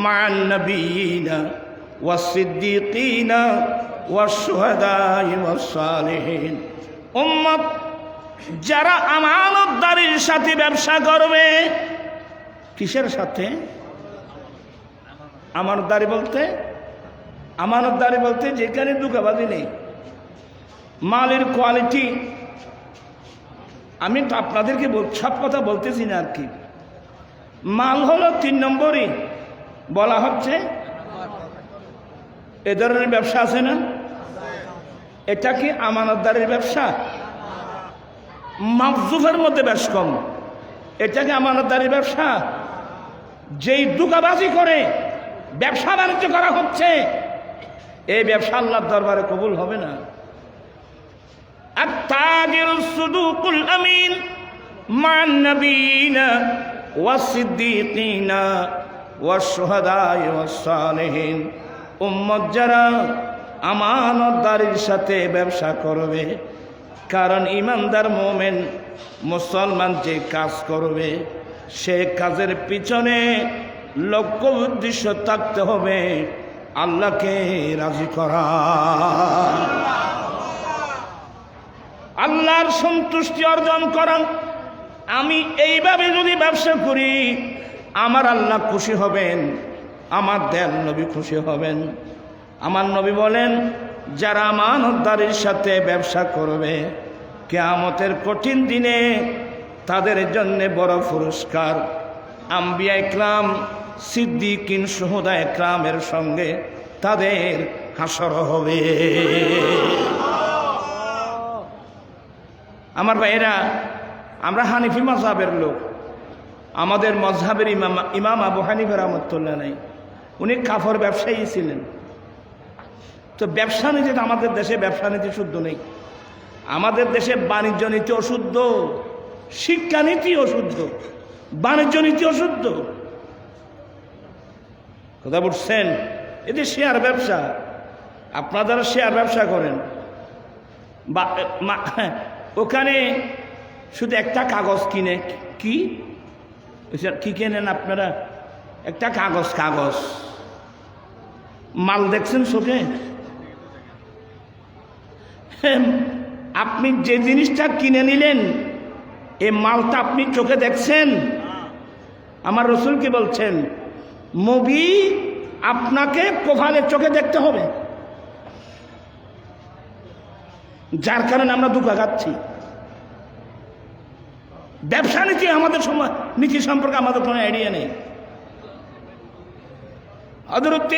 মা'আন নাবিয়িনা ওয়াস সিদ্দিকিনা ওয়াস শুহাদা'i ওয়াস সালিহিন। উম্মত যারা আমানতদারির সাথে ব্যবসা করবে, কিসের সাথে? আমানতদারি বলতে যেখানে ধোঁকাবাজি নেই, মালের কোয়ালিটি। আমি তো আপনাদেরকে সব কথা বলতেছি না আর কি। মাল হলো 3 নম্বরই বলা হচ্ছে। এ ধরনের ব্যবসা আছে না? এটা কি আমানতদারির ব্যবসা? মাকজুফের মধ্যে বেশ কম। এটা কি আমানতদারির ব্যবসা? যেই ধোঁকাবাজি করে ব্যবসা বাণিজ্য করা হচ্ছে, এই ব্যবসা আল্লাহর দরবারে কবুল হবে না। আত-তাজিরুস সুদুকুল আমিন মা'আন নাবিয়িনা ওয়াস সিদ্দিকিনা ওয়াস শুহাদা'i ওয়াস সালিহিন। উম্মত যারা আমানতদারির সাথে ব্যবসা করবে, কারণ ইমানদার মুমিন মুসলমান যে কাজ করবে, সে কাজের পিছনে লক্ষ্য উদ্দেশ্য থাকতে হবে আল্লাহকে রাজি করা, আল্লাহর সন্তুষ্টি অর্জন করা। আমি এইভাবে যদি ব্যবসা করি, আমার আল্লাহ খুশি হবেন, আমার দয়াল নবী খুশি হবেন। আমার নবী বলেন, যারা আমানতদারির সাথে ব্যবসা করবে, কিয়ামতের কঠিন দিনে তাদের জন্য বড় পুরস্কার। আম্বিয়া ইকরাম, সিদ্দিকিন, শুহাদা ইকরামের সঙ্গে তাদের হাসর হবে। আমার ভাইয়েরা, আমরা হানিফি মাযহাবের লোক। আমাদের মযহাবের ইমাম আবু হানিফা রাহমাতুল্লাহ আলাইহি, উনি কাফর ব্যবসায়ী ছিলেন। তো ব্যবসা নীতি, আমাদের দেশে ব্যবসা নীতি শুদ্ধ নেই। আমাদের দেশে বাণিজ্য নীতি অশুদ্ধ, শিক্ষানীতি অশুদ্ধ, বাণিজ্য নীতি অশুদ্ধ। কথা বলছেন? এটি শেয়ার ব্যবসা। আপনারা শেয়ার ব্যবসা করেন, ওখানে শুধু একটা কাগজ কিনে, কি কেনেন আপনারা? একটা কাগজ। মাল দেখছেন চোখে? আপনি যে জিনিসটা কিনে নিলেন, এই মালটা আপনি চোখে দেখছেন? আমার রাসূল কি বলছেন? মুভি আপনাকে কোভালের চোখে দেখতে হবে, যার কারণে আমরা ধোঁকা খাচ্ছি। ব্যবসা নীতি, আমাদের নীতি সম্পর্কে আমাদের কোনো আইডিয়া নেই। হযরত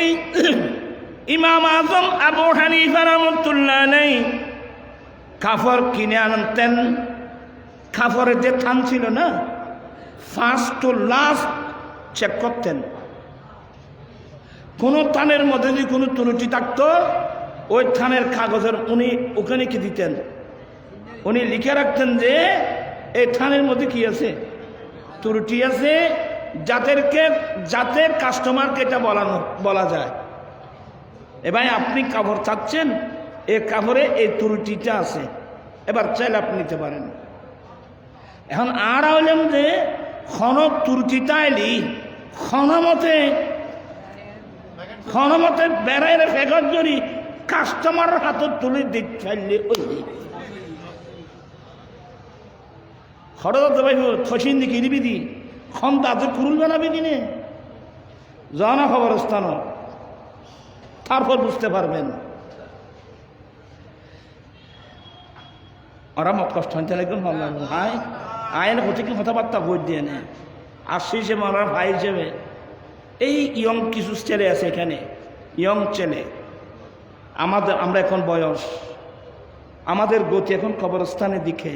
ইমাম আযম আবু হানিফা রাহমাতুল্লাহ আলাইহি কাফর কিনে আনতেন। কাফরের যে থান ছিল না, ফার্স্ট টু লাস্ট চেক করতেন। কোন থানের মধ্যে যদি কোনো ত্রুটি থাকতো, ওই থানের কাগজের উনি ওখানে কি দিতেন, উনি লিখে রাখতেন যে এই থানের মধ্যে কি আছে, ত্রুটি আছে, যাতে কাস্টমারকে এটা বলা যায়, এ ভাই আপনি কাপড় চাচ্ছেন, এই কাপড়ে এই ত্রুটিটা আছে, এবার চাইলে আপনি নিতে পারেন। এখন আর হইলাম যে ক্ষণ ত্রুটিটা এলি ক্ষণমতে বেড়াইলে ফেরত যদি কাস্টমার হাতত তুলে দিক চাইলে ওই খরচ ভাই থসিন দিকে দিবি দি খন তাতে কুরুল বানাবি দিনে জানা খবরস্থান, তারপর বুঝতে পারবেন। ওরা মত কষ্ট হইতে লাগবে ভাই আইন হচ্ছে কি কথাবার্তা ভোট দিয়ে নেয় আসছে সে মারার ভাই হিসেবে। এই ইয়ং কিছু ছেলে আছে এখানে, ইয়ং ছেলে, আমরা এখন বয়স, আমাদের গতি এখন কবরস্থানের দিকে।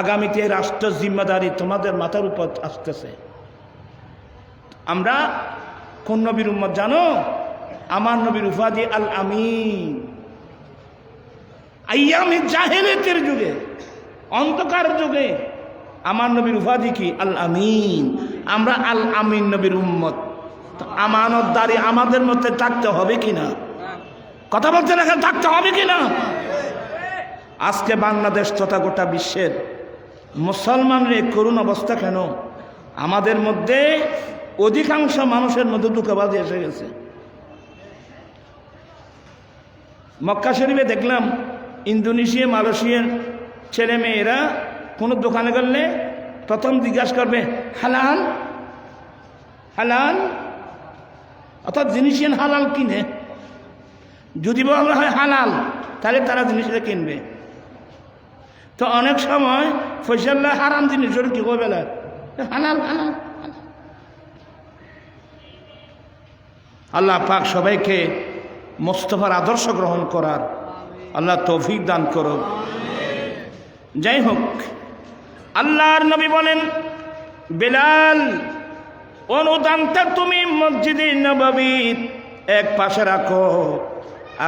আগামীতে রাষ্ট্র জিম্মাদারি তোমাদের মাথার উপর আসতেছে। আমরা কোন নবীর উম্মত জানো? আমার নবীর উপাধি আল আমিন। আইয়ামে জাহেলিয়াতের যুগে, অন্ধকার যুগে আমার নবীর উপাধি কি? আল আমিন। আমরা আল আমিন নবীর উম্মত। আমানতদারি আমাদের মধ্যে থাকতে হবে কিনা? কথা বলতে না, থাকতে হবে কিনা? আজকে বাংলাদেশ তথা গোটা বিশ্বের মুসলমানের করুণ অবস্থা কেন? আমাদের মধ্যে অধিকাংশ মানুষের মধ্যে ধোঁকাবাজি এসে গেছে। মক্কা শরীফে দেখলাম ইন্দোনেশিয়া, মালয়েশিয়ার ছেলে মেয়েরা কোনো দোকানে গেলে প্রথম জিজ্ঞাসা করবে হালাল হালাল, অর্থাৎ জিনিসের হালাল কিনে। যদি বলা হয় হালাল তাহলে তারা জিনিসটা কিনবে। তো অনেক সময় ফসল্লা হারাম জিনিস কি করবে না, হালাল হালাল। আল্লাহ পাক সবাইকে মোস্তফার আদর্শ গ্রহণ করার আল্লাহ তৌফিক দান করো। যাই হোক, আল্লাহর নবী বলেন, বেলাল অনুদানটা তুমি মসজিদে নববীর এক পাশে রাখো,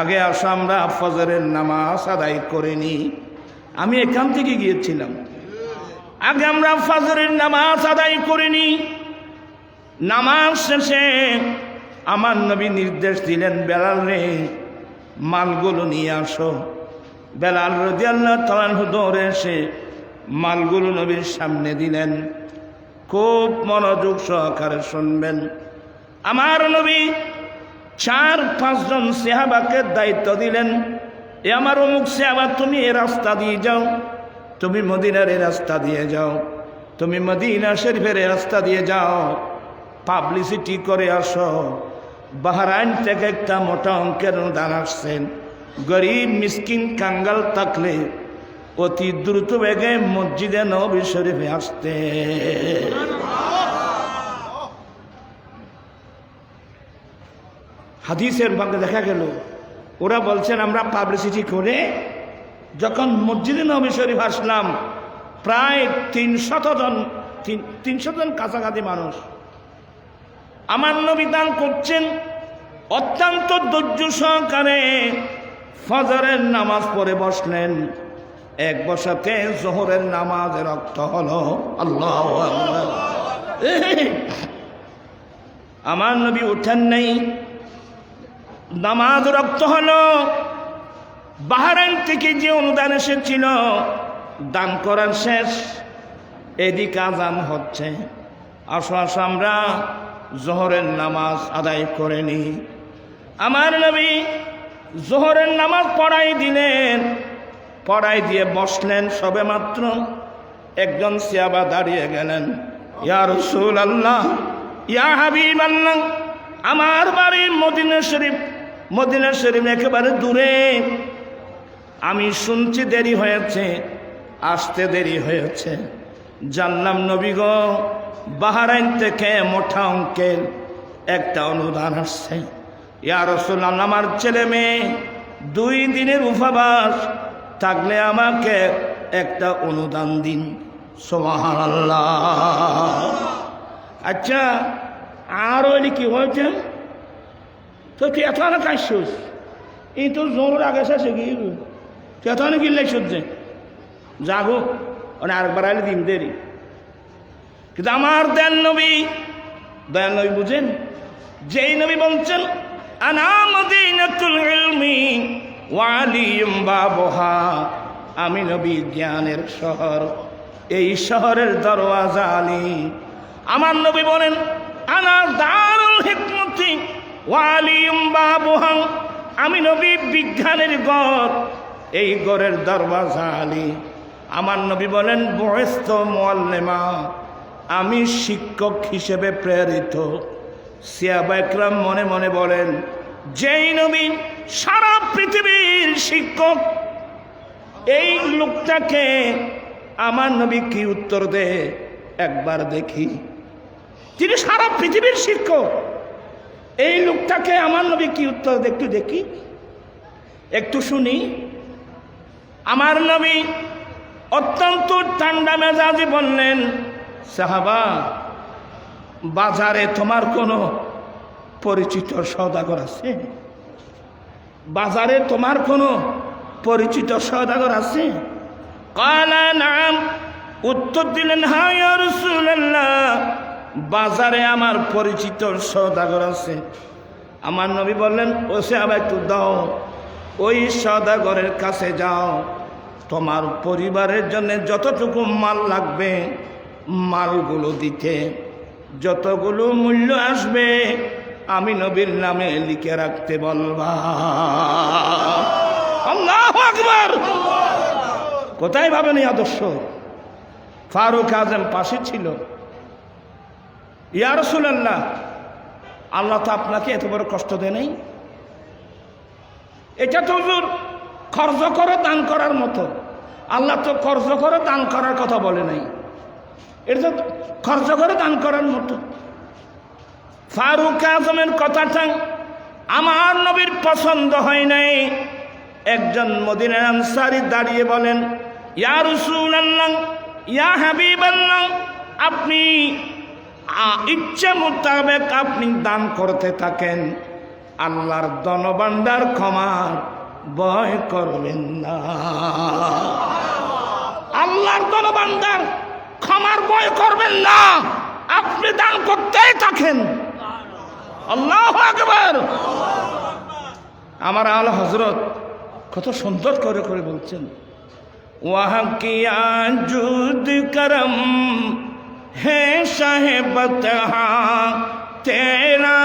আগে আসো আমরা ফজরের নামাজ আদায় করে নি। আমি এখান থেকে গিয়েছিলাম, আগে আমরা ফজরের নামাজ আদায় করে নি। নামাজ শেষে আমার নবী নির্দেশ দিলেন, বেলাল রে মালগুলো নিয়ে আসো। বেলাল রাদিয়াল্লাহু তাআলা আনহু দৌড়ে এসে মালগুলো নবীর সামনে দিলেন। খুব মনোযোগ সহকারে শুনবেন। আমার নবী 4-5 জন সাহাবাকে দায়িত্ব দিলেন, এ আমার অমুক সাহাবা, তুমি এ রাস্তা দিয়ে যাও, তুমি মদিনার এই রাস্তা দিয়ে যাও, তুমি মদিনা শরীফের এই রাস্তা দিয়ে যাও, পাবলিসিটি করে আসো। বাহরাইন থেকে একটা মোটা অঙ্কের অনুদান আসছেন। গরিব মিসকিন কাঙ্গাল থাকলে অতি দ্রুত বেগে মসজিদে নবী শরীফে আসতে। হাদিসের ভাগে দেখা গেল ওরা বলছেন আমরা পাবলিসিটি করে যখন মসজিদে নবী শরীফ আসলাম, প্রায় 300 জন কাছাকাছি মানুষ আমার নবী দান করছেন। অত্যন্ত ধৈর্য সহকারে ফজরের নামাজ পড়ে বসলেন। এক বসাতে জোহরের নামাজের রক্ত হলো। আল্লাহু আকবার। আমার নবী উঠেন নাই, নামাজ রক্ত হলো। বাহরাইন থেকে যে অনুদান এসেছিল দান করার শেষ, এদিকে আজান হচ্ছে, আসো আসো আমরা জোহরের নামাজ আদায় করে নি। আমার নবী জোহরের নামাজ পড়াই দিলেন, পড়াই দিয়ে বসলেন। সবে মাত্র একজন সাহাবা দাঁড়িয়ে গেলেন, ইয়া রাসূলুল্লাহ, ইয়া হাবিবাল্লাহ, আমার বাড়ি মদিনা শরীফ একেবারে দূরে, আমি শুনছি দেরি হয়েছে, আসতে দেরি হয়েছে। জানলাম নবী গো, বাহরাইন থেকে মোটা অঙ্কের একটা অনুদান আসছে। ইয়া রাসূলুল্লাহ, আমার ছেলে মেয়ে 2 দিনের উপবাস থাকলে আমাকে একটা অনুদান দিন। সুবহানাল্লাহ। আচ্ছা, আর ওই কি হয়েছে তো তুই এত না কাশিস, এই তোর জোর আগে শেষে গিয়ে তুই এত না গিল্লাই সহ্যে যাগো, মানে আরেকবার আইলে দিন দেরি। কিন্তু আমার দয়াল নবী বুঝেন, যেই নবী বলছেন আনা মদিনাতুল ইলমি ওয়া আলিয়ুম বাবুহা, আমি নবী জ্ঞানের শহর, এই শহরের দরওয়াজা আলী। আমার নবী বলেন আনা দারুল হিকমতি ওয়া আলিয়ুম বাবুহা, আমি নবী বিজ্ঞানের ঘর, এই ঘরের দরওয়াজা আলী। আমার নবী বলেন বুইসতু মুআল্লিমা, আমি শিক্ষক হিসেবে প্রেরিত। সাহাবা একরাম মনে মনে বলেন, যেই নবী সারা পৃথিবীর শিক্ষক, এই লোকটাকে আমার নবী কি উত্তর দে একবার দেখি। তিনি সারা পৃথিবীর শিক্ষক, এই লোকটাকে আমার নবী কি উত্তর দে একটু দেখি, একটু শুনি। আমার নবী অত্যন্ত ঠান্ডা মেজাজে বললেন, সাহাবা, বাজারে তোমার কোনো পরিচিত সওদাগর আছে? বাজারে তোমার কোনো পরিচিত সওদাগর আছে? কালা নাম, উত্তর দিলেন, হ্যাঁ ইয়া রাসূলুল্লাহ, বাজারে আমার পরিচিত সওদাগর আছে। আমার নবী বললেন, ও সাহাবা একটু দাও, ওই সওদাগরের কাছে যাও, তোমার পরিবারের জন্য যতটুকু মাল লাগবে মালগুলো দিতে, যতগুলো মূল্য আসবে আমি নবীর নামে লিখে রাখতে বলবা। আল্লাহু আকবার! কোথায় ভাবেন এই আদর্শ? ফারুক আজম পাশে ছিল। ইয়া রাসূলুল্লাহ, আল্লাহ তো আপনাকে এত বড় কষ্ট দেয় নাই, এটা তো হুজুর খরচ করে দান করার মতো। আল্লাহ তো খরচ করে দান করার কথা বলে নাই, এটা তো খরচ করে দান করার মতো। ফারুক আজমের কথাটা আমার নবীর পছন্দ হয় নাই। একজন মদিনার আনসারী দাঁড়িয়ে বলেন, ইয়া রাসূলুল্লাহ, ইয়া হাবিবাল্লাহ, আপনি ইচ্ছে মোতাবেক আপনি দান করতে থাকেন, আল্লাহর ধনভাণ্ডার ক্ষমার ভয় করবেন না। আল্লাহর ধনভাণ্ডার ক্ষমার ভয় করবেন না, আপনি দান করতেই থাকেন। আল্লাহু আকবার! আমার আলা হযরত কত সুন্দর করে করে বলছেন, ওয়াহা কিয়া জুদ করম হে সাহেবতহা তেরা,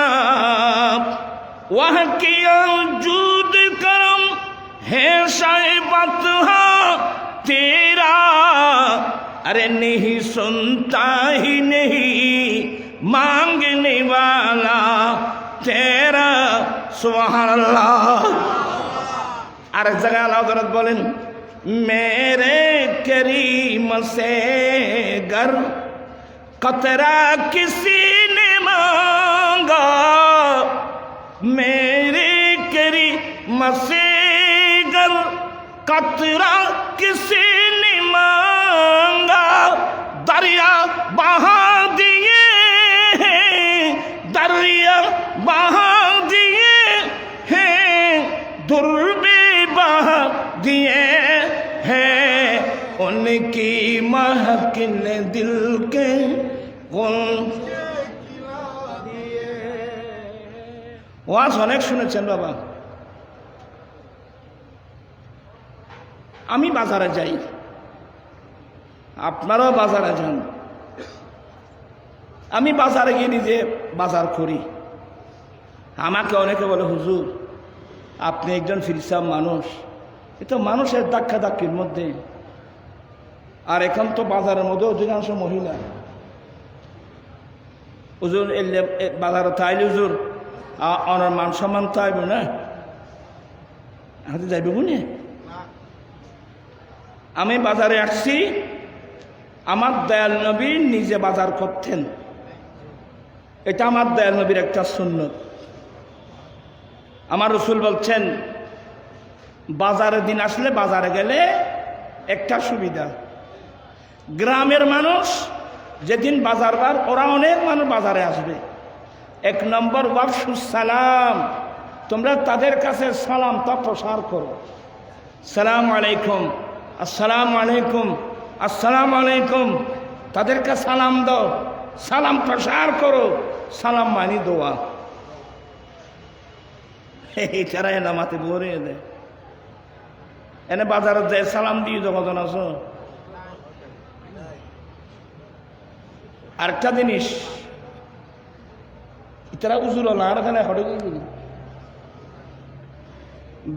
ওয়াহা কিয়া জুদ করম হে সাহেবতহা তেরা, अरे नहीं सुनता ही नहीं मांगने वाला तेरा, सुभान अल्लाह। আর এক জায়গায় আল্লাহ হযরত বলেন, मेरे करीम से गर कतरा किसी ने मांगा, मेरे करीम से गर कतरा किसी ने मांगा, दरिया बहा दिए हैं, दरिया बहा दिए हैं, दुर्बे बहा दिए हैं, उनकी महकिन दिल के गुल। ওয়াজ অনেক শুনেছেন বাবা। আমি বাজারে যাই, আপনারাও বাজারে যান। আমি বাজারে গিয়ে নিজে বাজার করি। আমাকে অনেকে বলে, হুজুর আপনি একজন ফিরসাম মানুষ, এ তো মানুষের ধাক্কা ধাক্কির মধ্যে। আর এখন তো বাজারের মধ্যে অধিকাংশ মহিলা। হুজুর এলে বাজারে তাইলে হুজুর অনার মান সম্মান তো আইব না, হাতে যাইব বুঝে। আমি বাজারে আসছি, আমার দয়াল নবী নিজে বাজার করতেন, এটা আমার দয়াল নবীর একটা সুন্নত। আমার রাসূল বলছেন, বাজারের দিন আসলে বাজারে গেলে একটা সুবিধা, গ্রামের মানুষ যেদিন বাজার বার, ওরা অনেক মানুষ বাজারে আসবে। এক নম্বর ওয়াফশুস সালাম, তোমরা তাদের কাছে সালামটা প্রসার করো। সালামু আলাইকুম, আসসালামু আলাইকুম, আসসালামু আলাইকুম, তাদেরকে সালাম দাও, সালাম প্রসার করো। সালাম মানি দোয়া। এছাড়া এ নামাতে ভরে দেয়, এনে বাজারে যায় সালাম দিয়ে যখন আছো। আরেকটা জিনিস, ইতারা উজুর আর এখানে হটে গিয়ে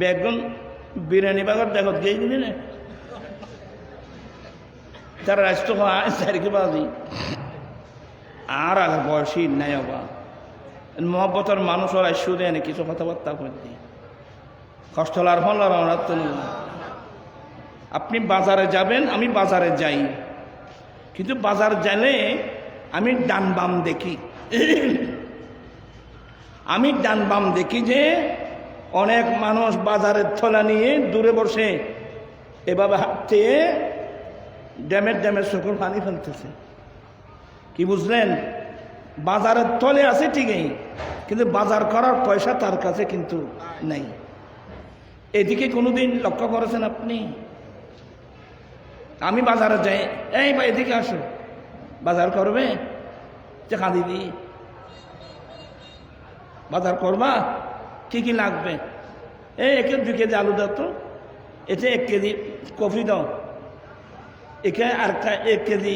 বেগুন বিরিয়ানি বাগার দেখত গিয়ে দিলি না, তারা রাস্তা চারিকে বাজি আর আগে বয়সী নাই বা মহব্বতের মানুষ ওরা সুদে এনে কিছু কথাবার্তা করতে কষ্ট আর ফল আর তো আপনি বাজারে যাবেন, আমি বাজারে যাই, কিন্তু বাজার গেলে আমি ডান বাম দেখি আমি ডান বাম দেখি যে অনেক মানুষ বাজারের থলা নিয়ে দূরে বসে এভাবে হাঁটতে ড্যামের চোখের পানি ফেলতেছে। কি বুঝলেন? বাজারের তলে আছে ঠিকই, কিন্তু বাজার করার পয়সা তার কাছে কিন্তু নাই। এদিকে কোনোদিন লক্ষ্য করেছেন আপনি? আমি বাজারে যাই, এই ভাই এদিকে আসো, বাজার করবে? দেখা দিবি বাজার করবা, কি কি লাগবে? এই 2 কেজি আলু দাও তো, এতে 1 কেজি কফি দাও, একে আর 1 কেজি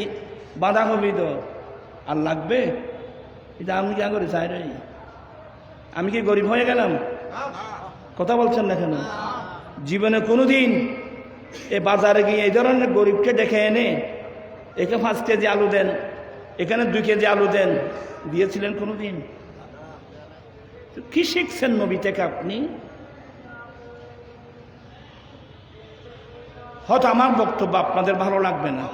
বাঁধাকপি দাও। আর লাগবে? এটা আমি কি করে চাই রে? আমি কি গরিব হয়ে গেলাম? কথা বলছেন না কেন? জীবনে কোনোদিন এ বাজারে গিয়ে এই ধরনের গরিবকে ডেকে এনে একে 5 কেজি আলু দেন, এখানে 2 কেজি আলু দেন দিয়েছিলেন কোনোদিন? কি শিখছেন নবী থেকে আপনি? হয়তো আমার বক্তব্য আপনাদের ভালো লাগবে না।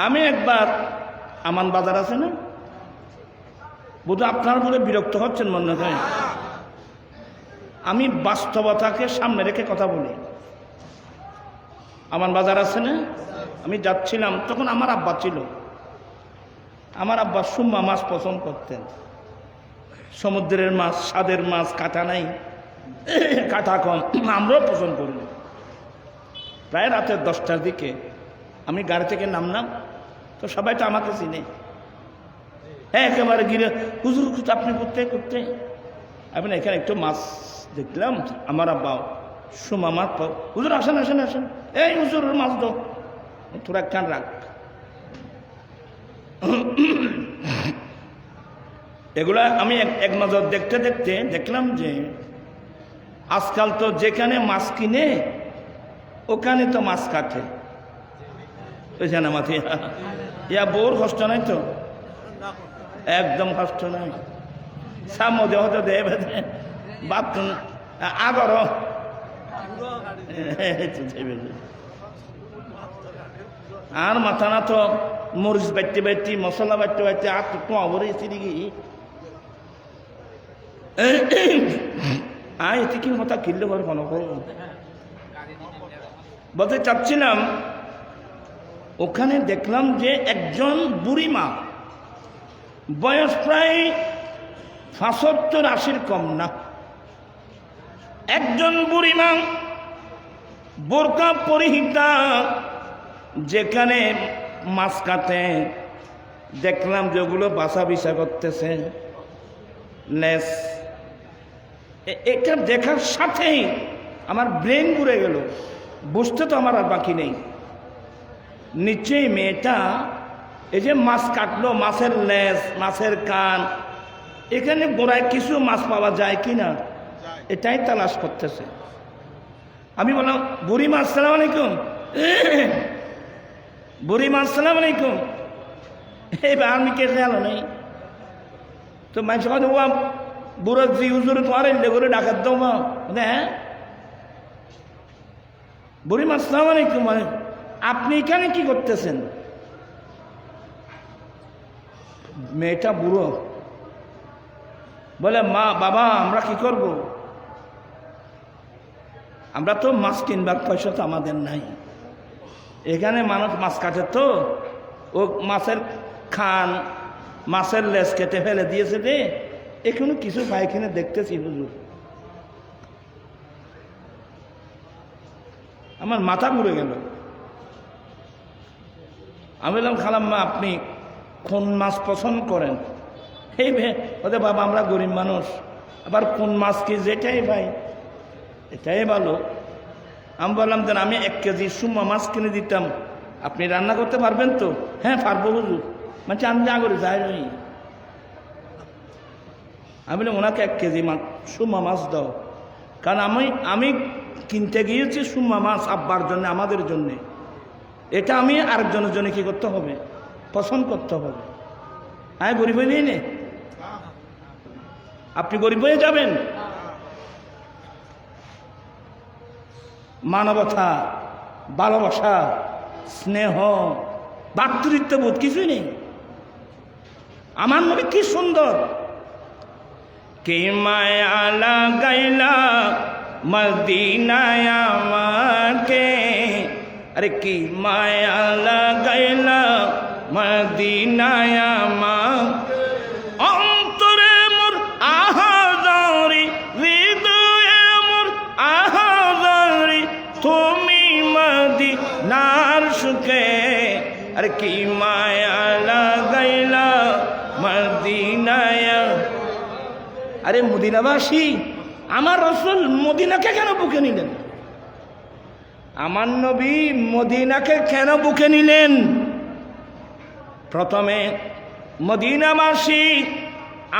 আমি একবার আমান বাজার আছে না, বোধ আপনার বলে বিরক্ত হচ্ছেন মনে হয়। আমি বাস্তবতাকে সামনে রেখে কথা বলি। আমান বাজার আছে না, আমি যাচ্ছিলাম, তখন আমার আব্বা ছিল। আমার আব্বা সুম্মা মাছ পছন্দ করতেন, সমুদ্রের মাছ, স্বাদের মাছ, কাটা নাই, কাটা কম, আমরাও পছন্দ করি। প্রায় রাতে 10টার দিকে আমি গাড়ি থেকে নামলাম, তো সবাই তো আমাকে চিনে, একেবারে গিরে হুজুর আপনি করতে আমি এখানে একটু মাছ দেখলাম। আমার আব্বা সুমা মাছ, হুজুর আসেন আসেন আসেন, এই হুজুর মাছ দাও, তোরা একখান রাখ। এগুলা আমি এক নজর দেখতে দেখতে দেখলাম যে আজকাল তো যেখানে মাছ কিনে ওখানে তো মাছ কাটে। ওইখানে মাথে ইয়া বোর কষ্ট নাই তো, একদম কষ্ট নাই। সামো দেহ তো দে বাথরুম আগর আর মাথা না তো মরিচ বাটতে মশলা বাটতে আর তো অবরে দিকে এতে কি হতা কিনলে ঘর কোনো বলতে চাচ্ছিলাম, ওখানে দেখলাম যে একজন বুড়ি মা, বয়স প্রায় 75-80 কম না, একজন বুড়ি মা বোরকা পরিহিতা, যেখানে মাছ কাটে দেখলাম যেগুলো বাসা বিছা করতেছে লেস। এটা দেখার সাথেই আমার ব্রেন ঘুরে গেল, বুঝতে তো আমার আর বাকি নেই। নিশ্চয়ই মেয়েটা এই যে মাছ কাটলো, মাছের লেজ, মাছের কান, এখানে গোড়ায় কিছু মাছ পাওয়া যায় কিনা এটাই তালাশ করতেছে। আমি বললাম, বুড়ি মা আসসালাম আলাইকুম, বুড়ি মা আসসালাম আলাইকুম। এইবার আমি কে খেয়াল নেই তো মানুষ কথা বুড়ো জি হুজুর তোমার এলে করে ডাকাত দাও মা, হ্যাঁ বুড়ি মা আসসালাম আলাইকুম, মানে আপনি এখানে কি করতেছেন? মেয়েটা বুড়ো বলে, মা বাবা আমরা কি করব, আমরা তো মাছ কিনবার পয়সা তো আমাদের নাই, এখানে মানুষ মাছ কাটে তো ও মাছের খান মাছের লেজ কেটে ফেলে দিয়েছে রে, এখানে কিছু পায়খানে দেখতেছি হুজুর। আমার মাথা ঘুরে গেল। আমি বললাম, খালাম্মা আপনি কোন মাছ পছন্দ করেন? এই ওদের বাবা আমরা গরিব মানুষ, আবার কোন মাছ কি যেটাই ভাই এটাই ভালো। আমি বললাম, দেন আমি 1 কেজি সুমা মাছ কিনে দিতাম, আপনি রান্না করতে পারবেন তো? হ্যাঁ পারবো হুজুর। মানে আমি যা করে যাই নই। আমি বললাম, ওনাকে 1 কেজি সুমা মাছ দাও, কারণ আমি কিনতে গিয়েছি সুমা মাছ আব্বার জন্য, আমাদের জন্যে। এটা আমি আরেকজনের জন্য কি করতে হবে? পছন্দ করতে হবে। হ্যাঁ গরিব হয়ে নিয়ে, আপনি গরিব হয়ে যাবেন। মানবতা, ভালোবাসা, স্নেহ, ভাতৃত্ববোধ কিছুই নেই। আমার নবী কি সুন্দর, কি মায়া লাগাইলা মদিনায় আমাকে, আরে কি মায়া লাগাইলা মদিনায় আমাকে, অন্তরে মোর আহাজারি, হৃদয়ে মোর আহাজারি, তুমি মদিনার সুখে, আরে কি মায়া লাগাইলা মদিনায়। আরে মদিনাবাসী, আমার রাসূল মদিনাকে কেন বুকে নিলেন? আমার নবী মদিনাকে কেন বুকে নিলেন? প্রথমে মদিনাবাসী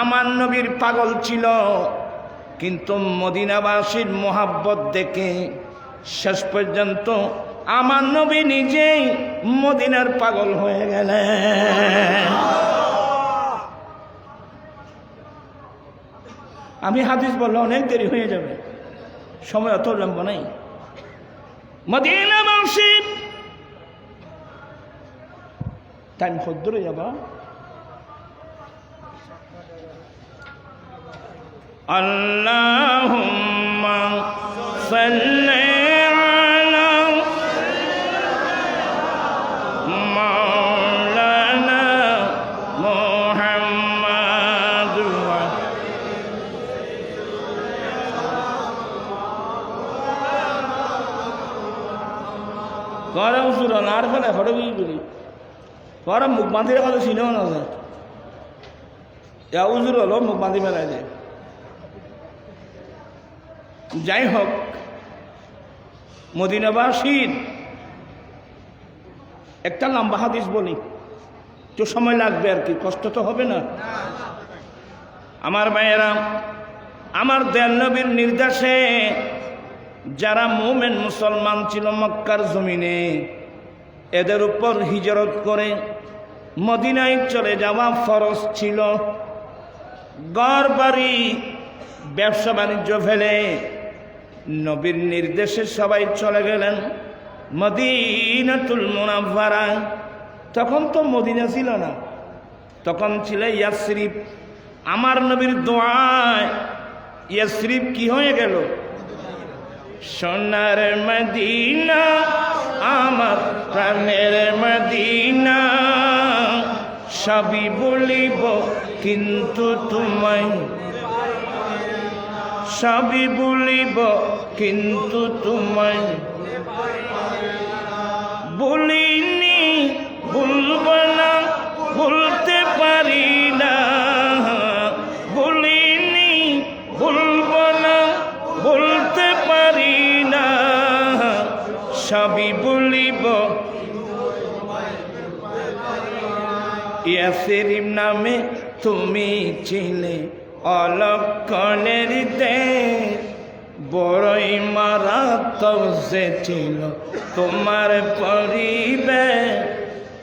আমার নবীর পাগল ছিল, কিন্তু মদিনাবাসীর মোহাব্বত দেখে শেষ পর্যন্ত আমার নবী নিজেই মদিনার পাগল হয়ে গেলেন। আমি হাদিস বললে অনেক দেরি হয়ে যাবে, সময় অত লম্বা নাই। মদিনাবাসী টাইম কত দূরে যাবা? আল্লাহুম্মা সাল্লি আলা মাওলানা মুহাম্মাদ। ঘরে উজুর আর ফেলে ঘরে বুঝি করি ঘরে মুখ বাঁধি রাখা চিনেও না যায়, উজুর হলো মুখ বাঁধি ফেলাই যায়। যাই হোক, মদিনাবাসীর একটা লম্বা হাদিস বলি, তো সময় লাগবে আর কি, কষ্ট তো হবে না। আমার ভাইয়েরা, আমার দয়াল নবীর নির্দেশে যারা মুমিন মুসলমান ছিল মক্কার জমিনে, এদের উপর হিজরত করে মদিনায় চলে যাওয়া ফরজ ছিল। ঘর বাড়ি ব্যবসা বাণিজ্য ফেলে নবীর নির্দেশে সবাই চলে গেলেন মদিনাতুল মুনাওয়ারা। তখন তো মদিনা ছিল না, তখন ছিল ইয়াসরিব। আমার নবীর দোয়ায় ইয়াসরিব কি হয়ে গেল? সোনার মদিনা, আমার প্রাণের মদিনা, সবই বলিব কিন্তু তোমায়, সবই বলিব কিন্তু তোমায়, বলিনি ভুলব না, ভুলতে পারি না, বলিনি ভুলব না, বলতে পারি না, সবই বলিব। ইয়াসরিব নামে তুমি ছিলে অলক্ষণের দেশ, বড়ই মারাত্মক সে ছিল তোমার পরিবেশ।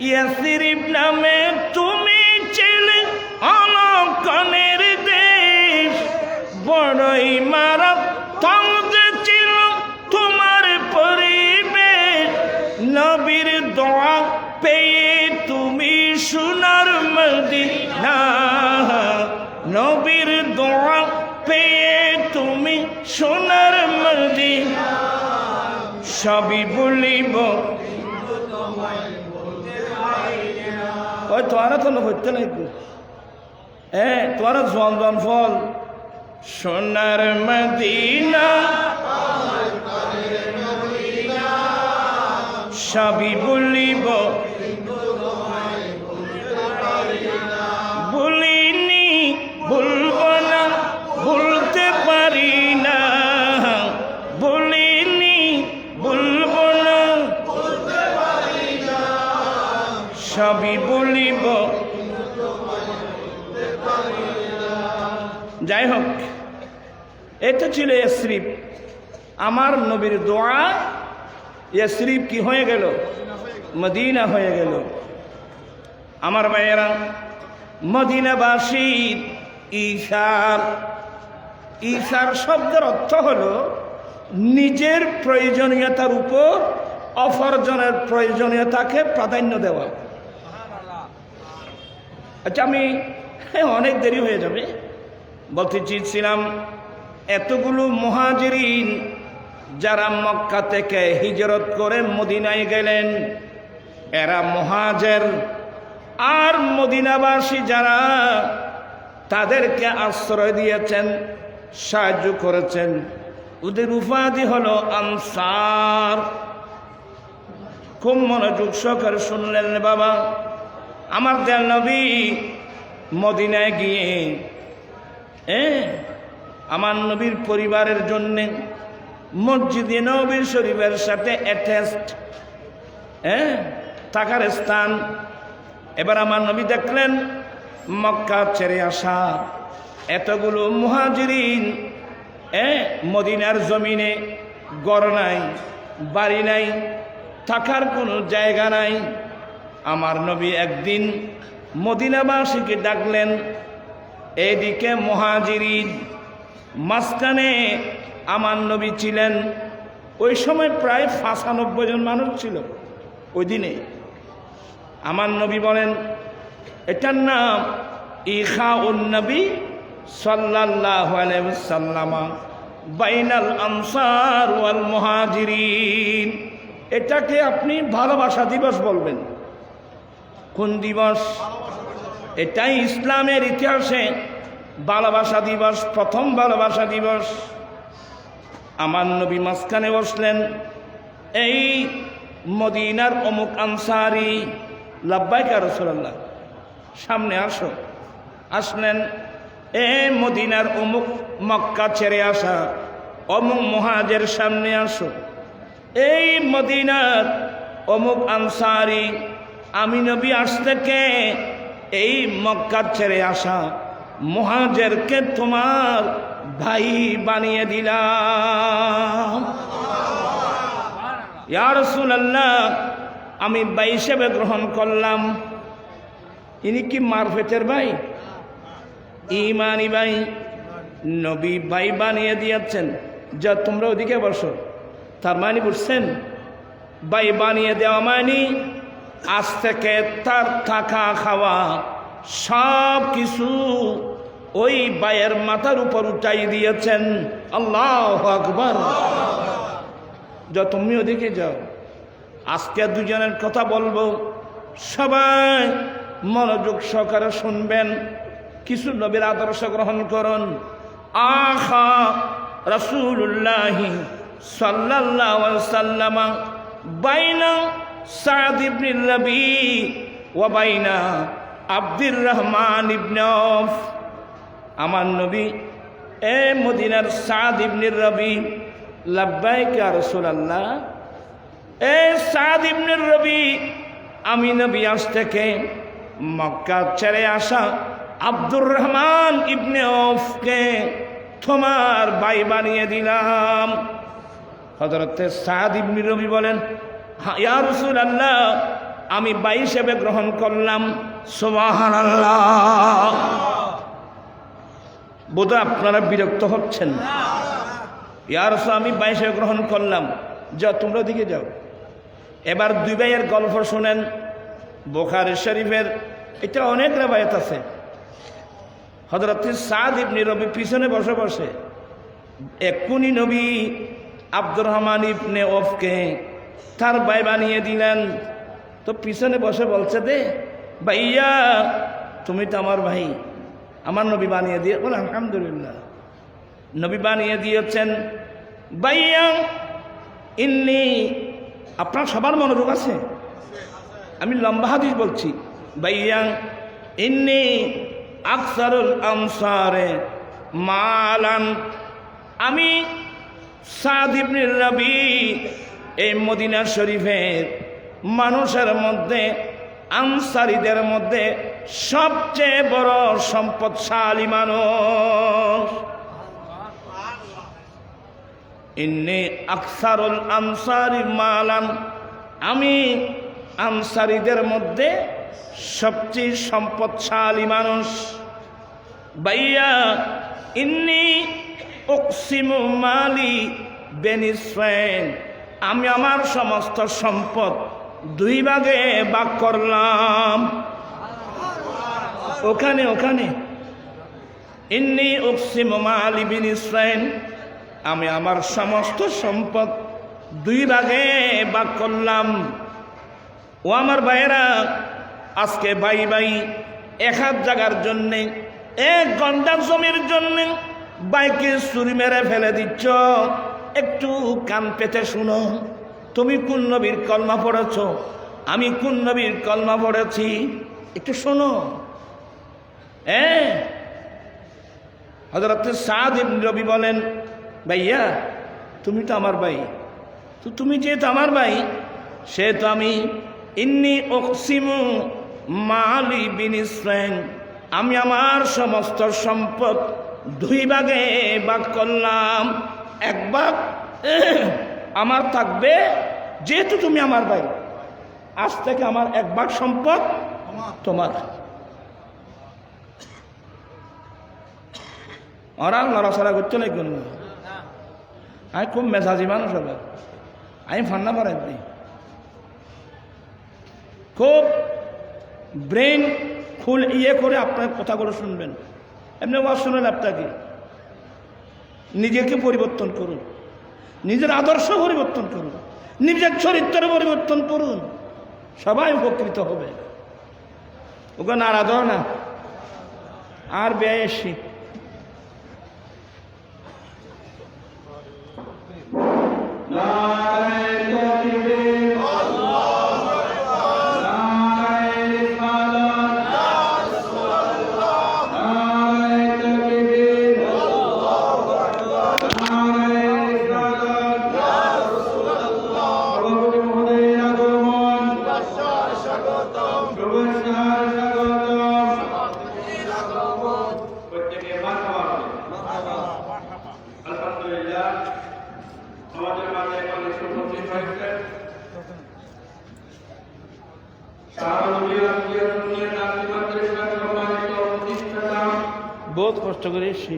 ইয়াসরিব নামে তুমি ছিলে অলক্ষণের দেশ, বড়ই মারাত্মক যে ছিল তোমার পরিবেশ। নবীর দোয়া পেয়ে তুমি সোনার মদিনা, নবীর দোয়া পেয়ে তুমি সোনার মদিনা, সবই বলিব। ওই তোরা তো হইতে নাই, তোরা জল জল ফল সোনার মদিনা, সবই বলিব। বলিনি ভুলব না, ভুলতে পারি না, বলিনি ভুলব না, সবই বলিব। যাই হোক, এটা ছিল ইয়াসরিব। আমার নবীর দোয়া, ইয়াসরিব কি হয়ে গেল? মদিনা হয়ে গেল। আমার ভাইয়েরা, মদিনাবাসীর ঈশার, ঈশার শব্দের অর্থ হলো নিজের প্রয়োজনীয়তার উপর অপরজনের প্রয়োজনীয়তাকে প্রাধান্য দেওয়া। আচ্ছা, আমি অনেক দেরি হয়ে যাবে, বলতে চেয়েছিলাম এতগুলো মুহাজিরিন যারা মক্কা থেকে হিজরত করে মদিনায় গেলেন, এরা মুহাজির, আর মদিনাবাসী যারা তাদেরকে আশ্রয় দিয়েছেন, সাহায্য করেছেন, ওদের উপাধি হলো আনসার। খুব মনোযোগ সহকারে শুনলেন বাবা। আমার দয়াল নবী মদিনায় গিয়ে আমার নবীর পরিবারের জন্য মসজিদে নববী শরীফের সাথে অ্যাটাচড থাকার স্থান। এবার আমার নবী দেখলেন মক্কা ছেড়ে আসা এতগুলো মুহাজিরিন, মদিনার জমিনে ঘর নাই, বাড়ি নাই, থাকার কোনো জায়গা নাই। আমার নবী একদিন মদিনাবাসীকে ডাকলেন, এদিকে মুহাজিরিন, মাঝখানে আমার নবী ছিলেন। ওই সময় প্রায় 95 জন মানুষ ছিল ওই দিনে। আমার নবী বলেন, এটার নাম ইখাউন নবী সাল্লাল্লাহু আলাইহি ওয়াসাল্লাম বাইনাল আনসার ওয়াল মুহাজিরিন। এটাকে আপনি ভালোবাসা দিবস বলবেন। কোন দিবস? এটাই ইসলামের ইতিহাসে ভালোবাসা দিবস, প্রথম ভালোবাসা দিবস। আমার নবী মাঝখানে বসলেন। এই মদিনার অমুক আনসারি, লাব্বাইকা রাসূলুল্লাহ, সামনে আসো। আসলেন, মদিনার অমুক মক্কা ছেড়ে আসা অমুক মুহাজির, সামনে আসো। এই মদিনার অমুক আনসারি, আমি নবী আজ থেকে এই মক্কা ছেড়ে আসা মুহাজিরকে তোমার ভাই বানিয়ে দিলাম। ইয়া রাসূলুল্লাহ, আমি ভাই হিসেবে গ্রহণ করলাম। ইনি কি মারফতের ভাই? ইমানি ভাই। নবী ভাই বানিয়ে দিয়েছেন। যা তোমরা ওদিকে বসো। তার মানে বুঝছেন, ভাই বানিয়ে দেওয়া মানে আজ থেকে তার থাকা খাওয়া সব কিছু ওই ভাইয়ের মাথার উপর উঠাই দিয়েছেন। আল্লাহু আকবার। যা তুমি ওদিকে যাও। আজকে দুজনের কথা বলবো, সবাই মনোযোগ সহকারে শুনবেন, কিছু নবীর আদর্শ গ্রহণ করুন। আখা রাসূলুল্লাহ সাল্লাল্লাহু আলাইহি ওয়াসাল্লাম বাইনা সাদ ইবনে রবি ওয়া বাইনা আব্দুর রহমান ইবনে আওফ। আমার নবী মদিনার সাদ ইবনে রবি, লাব্বাইকা ইয়া রাসূলুল্লাহ। সাদ ইবনে রবি, আমি নবী আজ থেকে মক্কা ছেড়ে আসা আব্দুর রহমান ইবনে আওফকে তোমার ভাই বানিয়ে দিলাম। হযরত সাদ ইবনে রবি বলেন, ইয়া রাসূলুল্লাহ, আমি ভাই হিসেবে গ্রহণ করলাম। সুবহানাল্লাহ। বোধহয় আপনারা বিরক্ত হচ্ছেন। ইয়া রাসূল, আমি ভাই হিসেবে গ্রহণ করলাম। যাও তোমরা দিকে যাও। এবার দুই ভাইয়ের গল্প শুনেন। বুখারী শরীফের এটা অনেক রিওয়ায়াত আছে। হযরত সাদ ইবনে রবি পিছনে বসে বসে এক্ষুনি নবী আব্দুর রহমান ইবনে আওফকে তার ভাই বানিয়ে দিলেন। তো পিছনে বসে বলছে, দে ভাইয়া, তুমি তো আমার ভাই, আমার নবী বানিয়ে দিয়ে। বলে আলহামদুলিল্লাহ, নবী বানিয়ে দিয়েছেন। ভাইয়া ইন্নি, আপনার সবার মনোযোগ আছে, আমি লম্বা হাদিস বলছি। ভাইয়া ইন্নি আকসারুল আনসারে মালান, আমি সাদ ইবনে রবি এই মদিনা শরীফের মানুষের মধ্যে, আনসারীদের মধ্যে সবচেয়ে বড় সম্পদশালী মানুষ। ইন্নি আকসারুল আনসারি মালান, আমি আনসারীদের মধ্যে সবচেয়ে সম্পদশালী মানুষ। ভাইয়া ইন্নি উকসিমু মালি বেনি ইসরাইল, আমি আমার সমস্ত সম্পদ দুই ভাগে ভাগ করলাম। ওখানে ওখানে ইন্নী উকসিমু মালি বিনি ইসরাইল, আমি আমার সমস্ত সম্পদ দুই ভাগে ভাগ করলাম। ও আমার ভাইয়েরা, আজকে ভাই ভাই এক হাত জায়গার জন্যে, 1 ঘন্টার জমির জন্যে বাইকে ছুরি মেরে ফেলে দিচ্ছ। একটু কান পেতে শুনো, তুমি কোন নবীর কলমা পড়েছ, আমি কোন নবীর কলমা পড়েছি, একটু শোনো। হযরত সাদ ইবনে রবি বলেন, ভাইয়া তুমি তো আমার ভাই, তো তুমি যেহেতু আমার ভাই সেহেতু আমি ইন্নী উকসিমু মালি বিনি ইসরাইল, আমি আমার সমস্ত সম্পদ দুই ভাগে ভাগ করলাম। এক ভাগ আমার থাকবে, যেহেতু তুমি আমার ভাই, আজ থেকে আমার 1 ভাগ সম্পদ তোমার। ওরা লড়াছড়া করতে লাগবে না। আমি খুব মেজাজি মানুষ হবে, আমি ফান্না পারাই দিই, খুব ব্রেন ফুল করে আপনার কথাগুলো শুনবেন। এমনি ওয়াজ শুনেন, আপনাকে নিজেকে পরিবর্তন করুন, নিজের আদর্শ পরিবর্তন করুন, নিজের চরিত্র পরিবর্তন করুন, সবাই উপকৃত হবে। ওকে নাড়া দাও না আর বেশি। বহুত কষ্ট করে এসছি,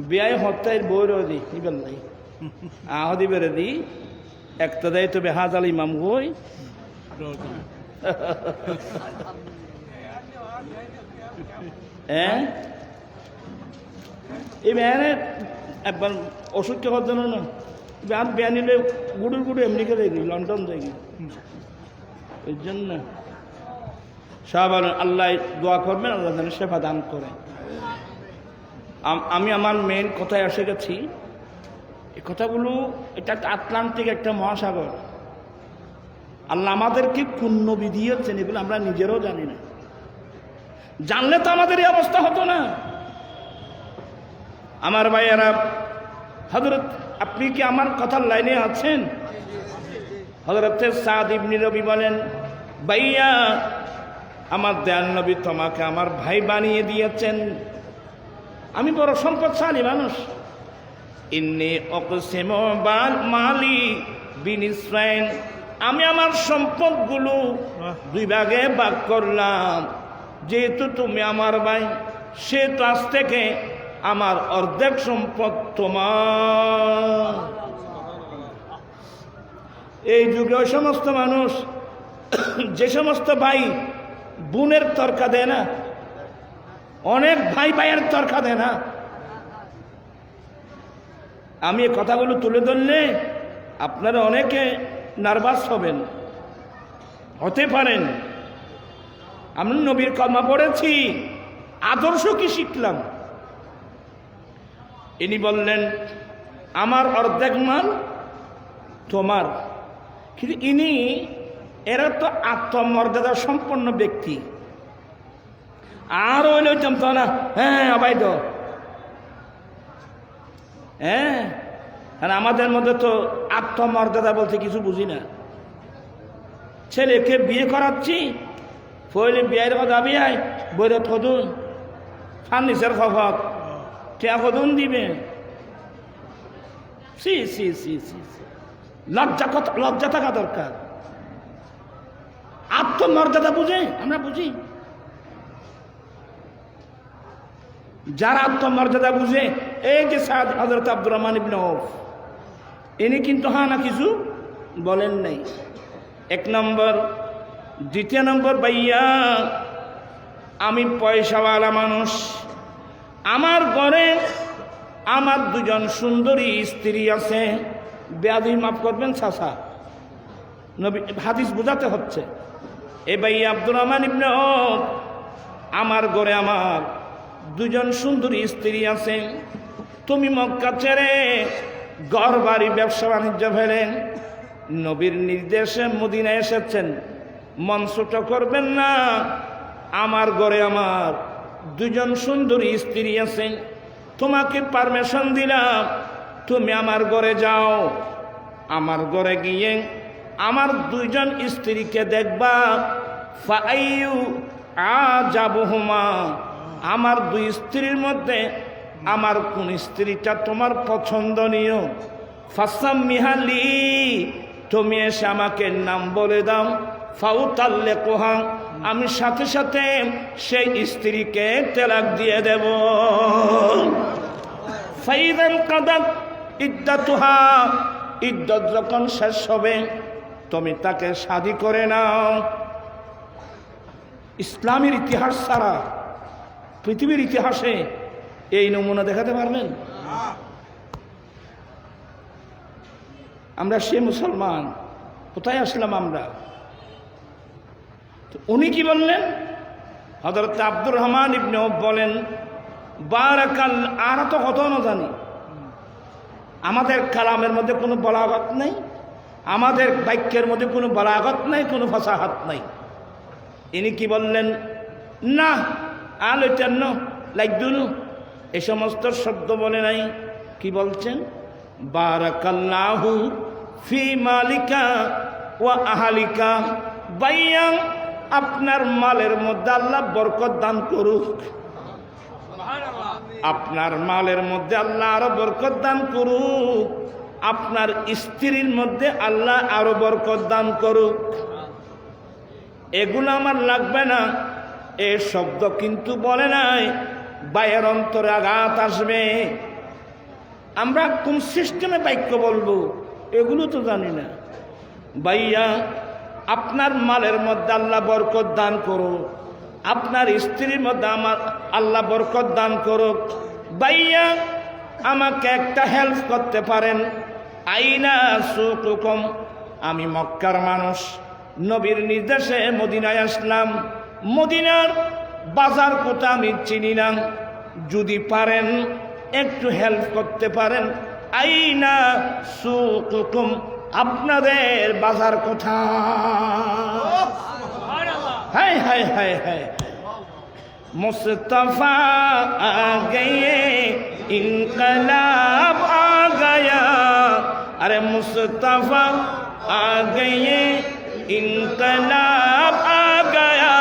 বিয়ায় হত্যায় বই দি নাই আহদি বেড়ে দি একটা দেয় তবে হাজাল ইমাম গই এই বেয়ানে একবার ওষুধ কে হতো না, বেয়ান বেয়া নিলে গুড়ুর গুড়ু এমনি করে দেখি লন্ডন দেখি। এই জন্য সব আল্লাহ দোয়া করবেন, আল্লাহ যেন সেবা দান করে। আমি আমার মেন কথায় এসে গেছি। এই কথাগুলো, এটা একটা আটলান্টিক একটা মহাসাগর। আল্লাহ আমাদেরকে পুণ্য বিধিয়েছেন, এগুলো আমরা নিজেরাও জানি না। জানলে তো আমাদের এই অবস্থা হতো না। আমার ভাইয়েরা, হযরত আপনি কি আমার কথার লাইনে আছেন? হযরত সাদ ইবনে রবি বলেন, ভাইয়া আমার দয়াল নবী তোমাকে আমার ভাই বানিয়ে দিয়েছেন, আমি বড় সম্পদশালী মানুষ। ইন্নী উকসিমু মালি বিনি ইসরাইল, আমি আমার সম্পদগুলো দুই ভাগে ভাগ করলাম। যেহেতু তুমি আমার ভাই, সেহেতু আজ থেকে আমার অর্ধেক সম্পদ তোমার। এই যুগে ওই সমস্ত মানুষ, যে সমস্ত ভাই বোনের তর্কা দেয় না, অনেক ভাই ভাইয়ের তর্কা দেয় না। আমি এই কথাগুলো তুলে ধরলে আপনারা অনেকে নার্ভাস হবেন, হতে পারেন। আমি নবীর কলমা পড়েছি, আদর্শ কি শিখলাম। ইনি বললেন আমার অর্ধেক মাল তোমার। কিন্তু ইনি, এরা তো আত্মমর্যাদা সম্পন্ন ব্যক্তি। আর হইলে জানতো না, হ্যাঁ অবৈধ, হ্যাঁ। আর আমাদের মধ্যে তো আত্মমর্যাদা বলতে কিছু বুঝি না। ছেলেকে বিয়ে করাচ্ছি, পয়লে বিয়ের কথা যাবি আয় বইরে থদুন ফার্নিচার খফক, কে কদন দিবে? সি সি সি সি লজ্জা থাকা দরকার। আত্মমর্যাদা বুঝে আমরা বুঝি, যারা আত্মমর্যাদা বুঝে, এই যে হযরত আব্দুর রহমান ইবনে আউফ, ইনি কিন্তু হ্যাঁ না কিছু বলেন নাই। এক নম্বর। দ্বিতীয় নম্বর, ভাইয়া আমি পয়সাওয়ালা মানুষ, আমার ঘরে আমার দুজন সুন্দরী স্ত্রী আছে। বেয়াদবি মাফ করবেন চাচা, নবী হাদিস বোঝাতে হচ্ছে। এ ভাইয়া আব্দুর রহমান ইবনে আউফ, আমার ঘরে আমার দুজন সুন্দরী স্ত্রী আছে। তুমি মক্কা ছেড়ে ঘর বাড়ি ব্যবসা বাণিজ্য ফেলে নবীর নির্দেশে মদিনায় এসেছেন, মন ছোট করবেন না। আমার ঘরে আমার দুজন সুন্দরী স্ত্রী আছে, তোমাকে পারমিশন দিলাম, তুমি আমার ঘরে যাও। আমার ঘরে গিয়ে আমার দুইজন স্ত্রীকে দেখবা। ফাআইয়ু আজাবুহুমা, আমার দুই স্ত্রীর মধ্যে আমার কোন স্ত্রীটা তোমার পছন্দনীয়, ফাসাম্মিহালি, তুমি এসে আমাকে নাম বলে দাও। ফাউতাল্লিকুহা, আমি সাথে সাথে সেই স্ত্রীকে তালাক দিয়ে দেব। ফাইদান কাদাত ইদ্দাতুহা, ইদ্দত যখন শেষ হবে তুমি তাকে শাদী করে নাও। ইসলামের ইতিহাস ছাড়া পৃথিবীর ইতিহাসে এই নমুনা দেখাতে পারবেন? আমরা সে মুসলমান, কোথায় আসলাম আমরা? উনি কি বললেন? হযরত আব্দুর রহমান ইবনে আউফ বলেন, বারাকাল, আর তো কত না জানি, আমাদের কালামের মধ্যে কোনো বলাগত নেই, আমাদের বাক্যের মধ্যে কোনো বলাগত নাই, কোনো ফাসাহাত নাই। ইনি কি বললেন? না আলোচন্য লাইদুনু, এই সমস্ত শব্দ বলে নাই। কি বলছেন? বারাকাল্লাহু ফি মালিকা ওয়া আহলিকা, বাইয়া আপনার মালের মধ্যে আল্লাহ বরকত দান করুক, আপনার মালের মধ্যে আল্লাহ আরো বরকত দান করুক, আপনার স্ত্রীর মধ্যে আল্লাহ আরো বরকত দান করুক। এগুলো আমার লাগবে না, এ শব্দ কিন্তু বলে নাই, বাইয়ের অন্তরে আঘাত আসবে। আমরা কোন সিস্টেমে বাক্য বলবো এগুলো তো জানি না। ভাইয়া আপনার মালের মধ্যে আল্লাহ বরকত দান করুক, আপনার স্ত্রীর মধ্যে আমার আল্লাহ বরকত দান করুক। ভাইয়া আমাকে একটা হেল্প করতে পারেন? আইনা সুকুকুম, আমি মক্কার মানুষ, নবীর নির্দেশে মদিনায় আসলাম, মদিনার বাজার কোথা আমি চিনি না, যদি পারেন একটু হেল্প করতে পারেন। আইনা সুকুকুম, আপনাদের বাজার কোথা? হায় হায় হায় হায়, মুস্তাফা আ গয়ে ইনকলাব আ গয়া, अरे मुस्तफा आ गए इनकलाब आ गया,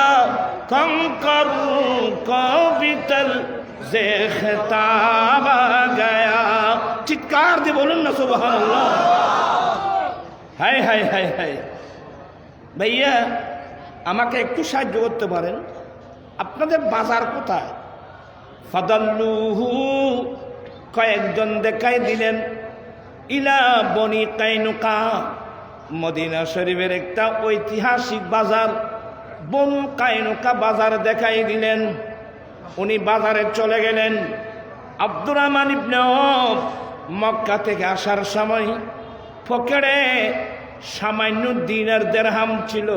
कम करूं को बितल से खिताब आ गया। चित्कार दे बोलूं ना सुबहानअल्लाह। हाय हाय हाय हाय। ভাইয়া আমাকে একটু সাহায্য করতে পারেন? আপনাদের বাজার কোথায়? ফাদাল্লুহু, কয়েকজন দেখাই দিলেন, ইলা বনি কাইনুকা, মদিনা শরীফের একটা ঐতিহাসিক বাজার, বনু কাইনুকা বাজার দেখাই দিলেন। উনি বাজারে চলে গেলেন। আব্দুর রহমান ইবনে আউফ মক্কা থেকে আসার সময় পকেটে সামান্য দিনার দিরহাম ছিল,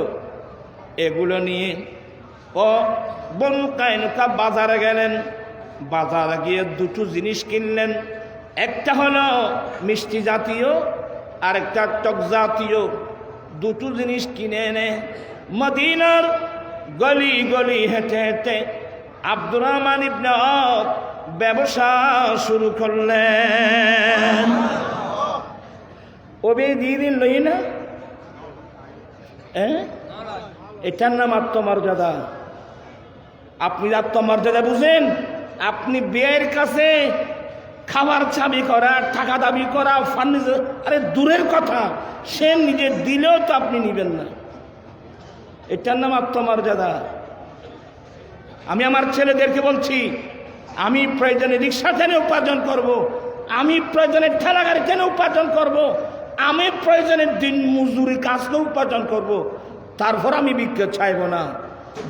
এগুলো নিয়ে ও বনু কাইনুকা বাজারে গেলেন। বাজারে গিয়ে দুটো জিনিস কিনলেন, একটা হলো মিষ্টি জাতীয় আর একটা টক জাতীয়। দুটো জিনিস কিনে এনে মদিনার গলি গলি হেঁটে হেঁটে আব্দুর রহমান ইবনে আউফ ব্যবসা শুরু করলেন। ওবে দিয়ে দিন লই না, এটার নাম আত্মমর্যাদা। আপনি আত্মমর্যাদা বুঝেন? আপনি বিয়ের কাছে খাবার চাবি করা, টাকা দাবি করা, ফার্নিচার, আরে দূরের কথা, সে নিজে দিলেও তো আপনি নিবেন না। এটার নাম আত্মমর্যাদা। আমি আমার ছেলেদেরকে বলছি, আমি প্রয়োজনে রিক্সা টেনে উপার্জন করব, আমি প্রয়োজনে ঠেলা গাড়ি টেনে উপার্জন করব, আমি প্রয়োজনে দিন মজুরি কাজ করে উপার্জন করব, তারপর আমি ভিক্ষা চাইব না।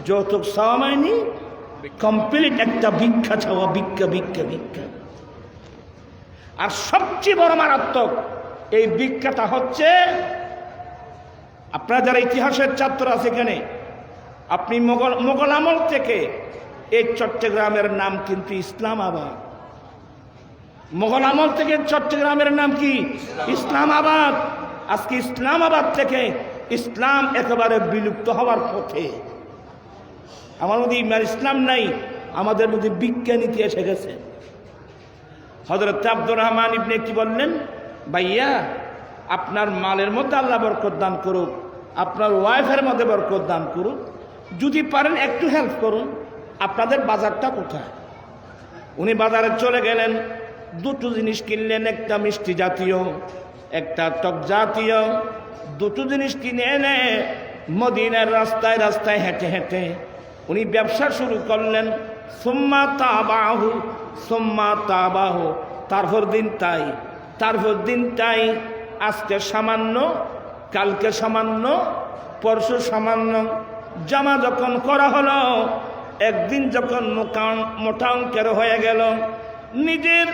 যৌতুক চাওয়া মাইনি কমপ্লিট একটা ভিক্ষা চাওয়া, ভিক্ষা ভিক্ষা ভিক্ষা। আর সবচেয়ে বড় মারাত্মক এই ভিক্ষাটা হচ্ছে, আপনারা যারা ইতিহাসের ছাত্র আছে এখানে, আপনি মোগল আমল থেকে এই চট্টগ্রামের নাম কিন্তু ইসলামাবাদ। মোগল আমল থেকে চট্টগ্রামের নাম কি? ইসলামাবাদ। আজকে ইসলামাবাদ থেকে ইসলাম একেবারে বিলুপ্ত হওয়ার পথে। আমার মধ্যে ইসলাম নাই, আমাদের মধ্যে বিজ্ঞানীতি এসে গেছে। হযরত আব্দুর রহমান ইবনে কি বললেন, ভাইয়া আপনার মালের মধ্যে আল্লাহ বরকত দান করুক, আপনার ওয়াইফের মধ্যে বরকত দান করুক, যদি পারেন একটু হেল্প করুন, আপনাদের বাজারটা কোথায়? উনি বাজারে চলে গেলেন, দুটো জিনিস কিনলেন, একটা মিষ্টি জাতীয়, একটা টক জাতীয়। দুটো জিনিস কিনে এনে মদিনার রাস্তায় রাস্তায় হেঁটে হেঁটে উনি ব্যবসা শুরু করলেন। সুম্মা তাবাহু, সুম্মা তাবাহু, তারপর দিন তাই, তারপর দিন তাই। আজকে সামান্য, কালকে সামান্য, পরশু সামান্য। জমা যখন করা হলো, একদিন যখন মোটা অঙ্কের হয়ে গেল, নিজের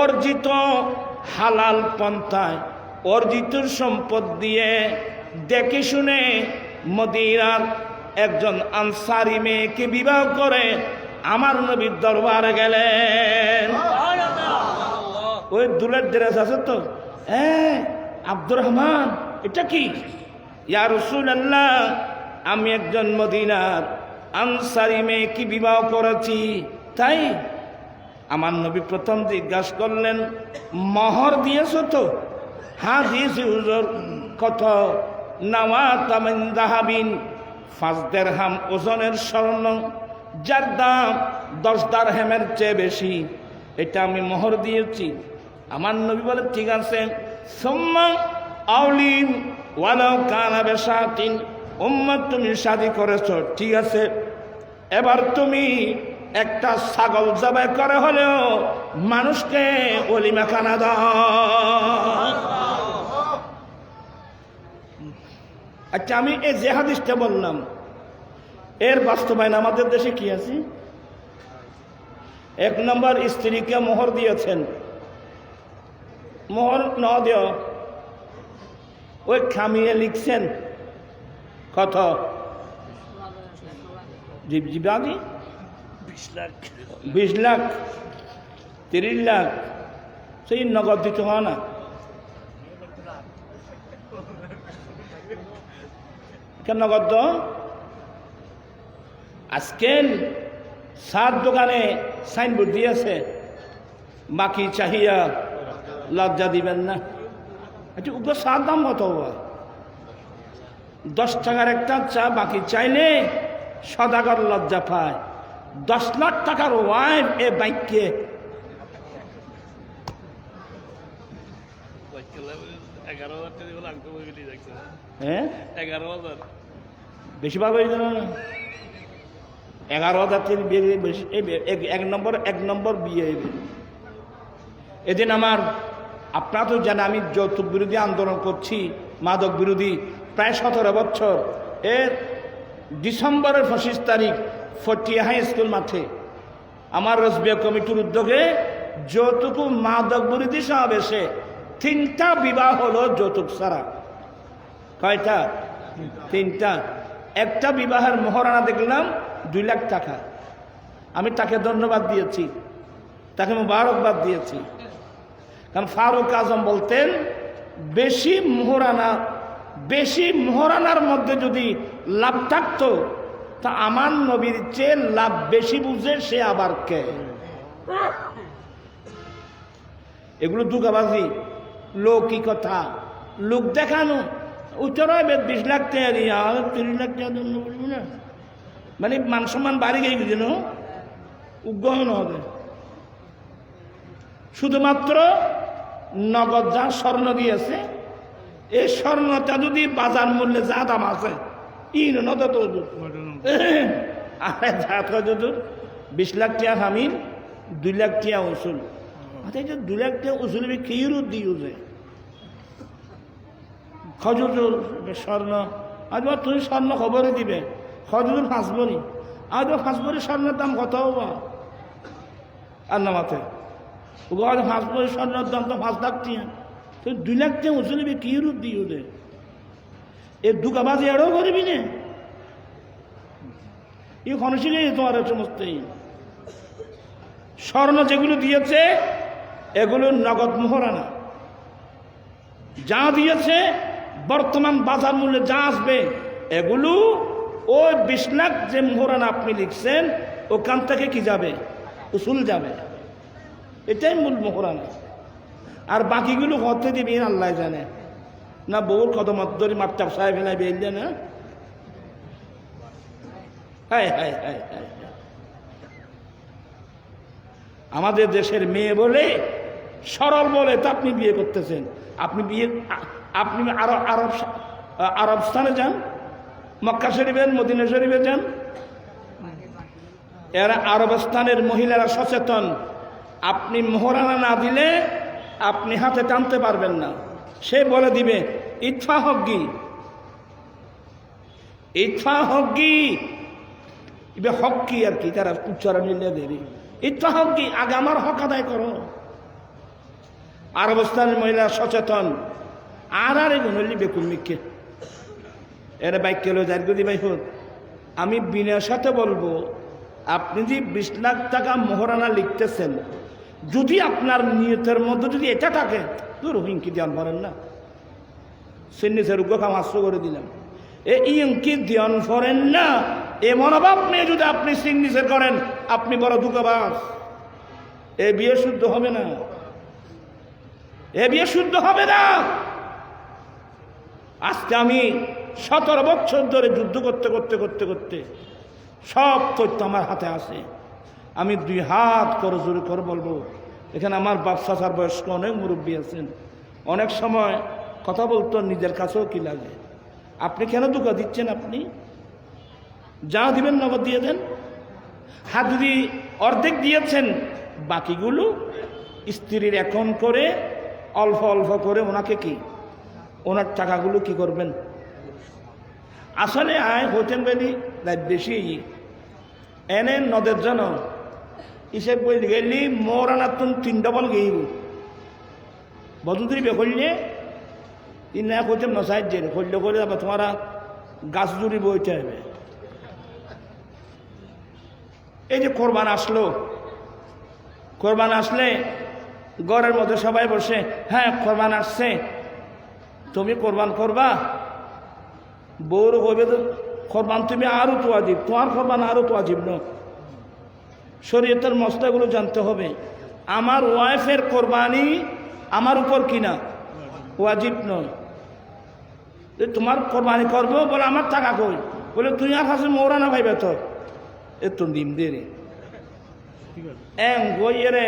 অর্জিত হালাল পন্থায় অর্জিত সম্পদ দিয়ে দেখে শুনে মদিনার একজন আনসারি মেয়েকে বিবাহ করে আমার নবীর দরবারে গেলেন। ওই দুলের ড্রেস আছে তো, হ্যাঁ আব্দুর রহমান, এটা কি? ইয়া রাসূলুল্লাহ, আমি একজন মদিনার আনসারি মেয়েকে বিবাহ করেছি। তাই? আমার নবী প্রথম জিজ্ঞাসা করলেন, মোহর দিয়েছো তো? হ্যাঁ দিয়েছি হুজুর। কত? নাওয়াত মিন যাহাবিন, 5 দিরহাম ওজনের স্বর্ণ, যার দাম 10 দিরহামের চেয়ে বেশি, এটা আমি মোহর দিয়েছি। আমার নবী বলে, ঠিক আছে। সুম্মা আউলিন ওয়ালাউ কানা বিশাতিন, উম্মত তুমি শাদী করেছো, ঠিক আছে, এবার তুমি একটা ছাগল জবাই করে হলেও মানুষকে ওলিমা খানা দাও। আচ্ছা, আমি এই যে হাদিসটা বললাম, এর বাস্তবায়ন আমাদের দেশে কি আছে? 1 নম্বর, স্ত্রীকে মোহর দিয়েছেন, মোহর ন দেও, ওই খামিয়ে লিখছেন কত? জীবাদি 20 লাখ, 30 লাখ, সেই নগদ দিতে হয় না? কেন নগদ? আজকে 7 দোকানে সাইনবোর্ড দিয়েছে, বাকি চাহিয়া লজ্জা দিবেন না। আচ্ছা, ওগুলো 7 দাম কত? 10 টাকার একটা চা বাকি চাইলে সদাগর লজ্জা পায়। 10 লাখ টাকার ওয়াইন এ বাইককে হ্যাঁ 11,000 বেশি ভালো হয়ে গেল না? 11,000 থেকে বেশি। 1 নম্বর বিয়ে। এদিন আমার, আপনারা তো জানেন আমি যৌতুক বিরোধী আন্দোলন করছি, মাদক বিরোধী, প্রায় 17 বছর। এর ডিসেম্বরের 25 তারিখ ফটিয়া হাই স্কুল মাঠে আমার রসবিয়া কমিটির উদ্যোগে যৌতুক মাদক বিরোধী সমাবেশে 3টা বিবাহ হলো যৌতুক ছাড়া। কয়টা? 3টা। একটা বিবাহের মোহরানা দেখলাম 2 লাখ টাকা। আমি তাকে ধন্যবাদ দিয়েছি, তাকে মোবারকবাদ দিয়েছি। কারণ ফারুক আজম বলতেন, বেশি মোহরানার মধ্যে যদি লাভ থাকতো, তা আমার নবীর চেয়ে লাভ বেশি বুঝে সে আবার কে? এগুলো দুগাবাজি, লৌকিকতা, লোক দেখানো। উত্তরায় 20 লাখ টাকা দিয়ে 30 লাখ টাকা দণ্ড করবো না, মানে মান সম্মান বাড়ি গিয়ে গেছিল। উগ্রহণ হবে শুধুমাত্র নগদ যা স্বর্ণ দিয়েছে এই স্বর্ণটা যদি বাজার মূল্যে যা দাম আছে ইন নদ তো আরে যা তো 20 লাখ টাকা হামিন 2 লাখ টাকা উসুল আচ্ছা এই যে 2 লাখ টাকা উসুল কিরু দিউছে খজুর স্বর্ণ আজ তুমি স্বর্ণ খবরই দিবে খজুর ফাঁসবনি আজ ফাঁসবরি স্বর্ণের দাম কত হবো আর না মাথে ফাঁসবরি স্বর্ণের দাম তো 5 লাখ টাকা তুই 2 লাখ টাকা উসুল কি রূপ দিও দে এ দুকাবাজি এড়ও করবি না এই খনসিলে তোমার সমস্ত স্বর্ণ যেগুলো দিয়েছে এগুলো নগদ মোহরানা যা দিয়েছে বর্তমান বাজার মূল্যে যা আসবে এগুলো ওই 20 লাখ যে মোহরানা আপনি লিখছেন ওখান থেকে কি যাবে উসুল যাবে এটাই মূল মোহরানা আর বাকিগুলো হতে দিবি আল্লাহ জানে না বউর কদমত ধরে মাপটাপ সাহেব ফেলাই বেরিয়ে না হায় হায় হায় হায় আমাদের দেশের মেয়ে বলে সরল বলে তো আপনি বিয়ে করতেছেন আপনি আরব স্থানে যান মক্কা শরীফের মদিনা শরীফে যান এরা আরব স্থানের মহিলারা সচেতন আপনি মোহরানা না দিলে আপনি হাতে টানতে পারবেন না সে বলে দিবে ইতফা হগ্গি ইতফা হগ্গি এবার হক কি আর কি তারা উচ্চারণ নিলে দেবে ইতফা হগ্গি আগে আমার হক আদায় করো আরব স্থানের মহিলা সচেতন আর এগুলো বেকুল মিখে এরা বাইক কেলো জারি ভাই হোক আমি বিনয়ের সাথে বলবো আপনি যে 20 লাখ টাকা মোহরানা লিখতেছেন যদি আপনার নিয়তের মধ্যে যদি এটা থাকে তো রোহিঙ্কি ধ্যান করেন না সিন্নিসের উগ্র কাম আশ্রয় করে দিলাম এই ইঙ্কি ধ্যান করেন না এ মনোভাব নিয়ে যদি আপনি সিন্নিসের করেন আপনি বড় দুঃখবাস এ বিয়ে শুদ্ধ হবে না এ বিয়ে শুদ্ধ হবে না আজকে আমি 17 বছর ধরে যুদ্ধ করতে করতে করতে করতে সব তথ্য আমার হাতে আসে আমি 2 হাত করে জোরে করে বলবো এখানে আমার বাচ্চার বয়স্ক অনেক মুরব্বী আছেন অনেক সময় কথা বলতো নিজের কাছেও কি লাগে আপনি কেন ধোঁকা দিচ্ছেন আপনি যা দিবেন নগদ দিয়ে দেন হাত যদি অর্ধেক দিয়েছেন বাকিগুলো স্ত্রীর অ্যাকাউন্ট করে অল্প অল্প করে ওনাকে কি ওনার টাকাগুলো কি করবেন আসলে আয় হইতেন বেলি বেশি এনে নদের জন্য হিসেব বই গেলি মোরানা তুম 3 ডবল গেইব বধুদ্রী বেকলে ইনা কইতেন না সাহায্যের করলে করে আবার তোমার গাছ জুড়ি বইতে হবে এই যে কোরবান আসলো কোরবান আসলে ঘরের মধ্যে সবাই বসে হ্যাঁ কোরবান আসছে তুমি কোরবান করবা বউর কইবে তো কোরবান তুমি আরো তো ওয়াজিব তোমার কোরবান আরো তো ওয়াজিব না শরীয়তের মশলাগুলো জানতে হবে আমার ওয়াইফের কোরবানি আমার উপর কিনা ওয়াজিব নয় তোমার কোরবানি করবো বলে আমার টাকা কই বলে তুই আর কাছে মৌরানা ভাইবে তো এ তো ডিম দে রে গইয়ে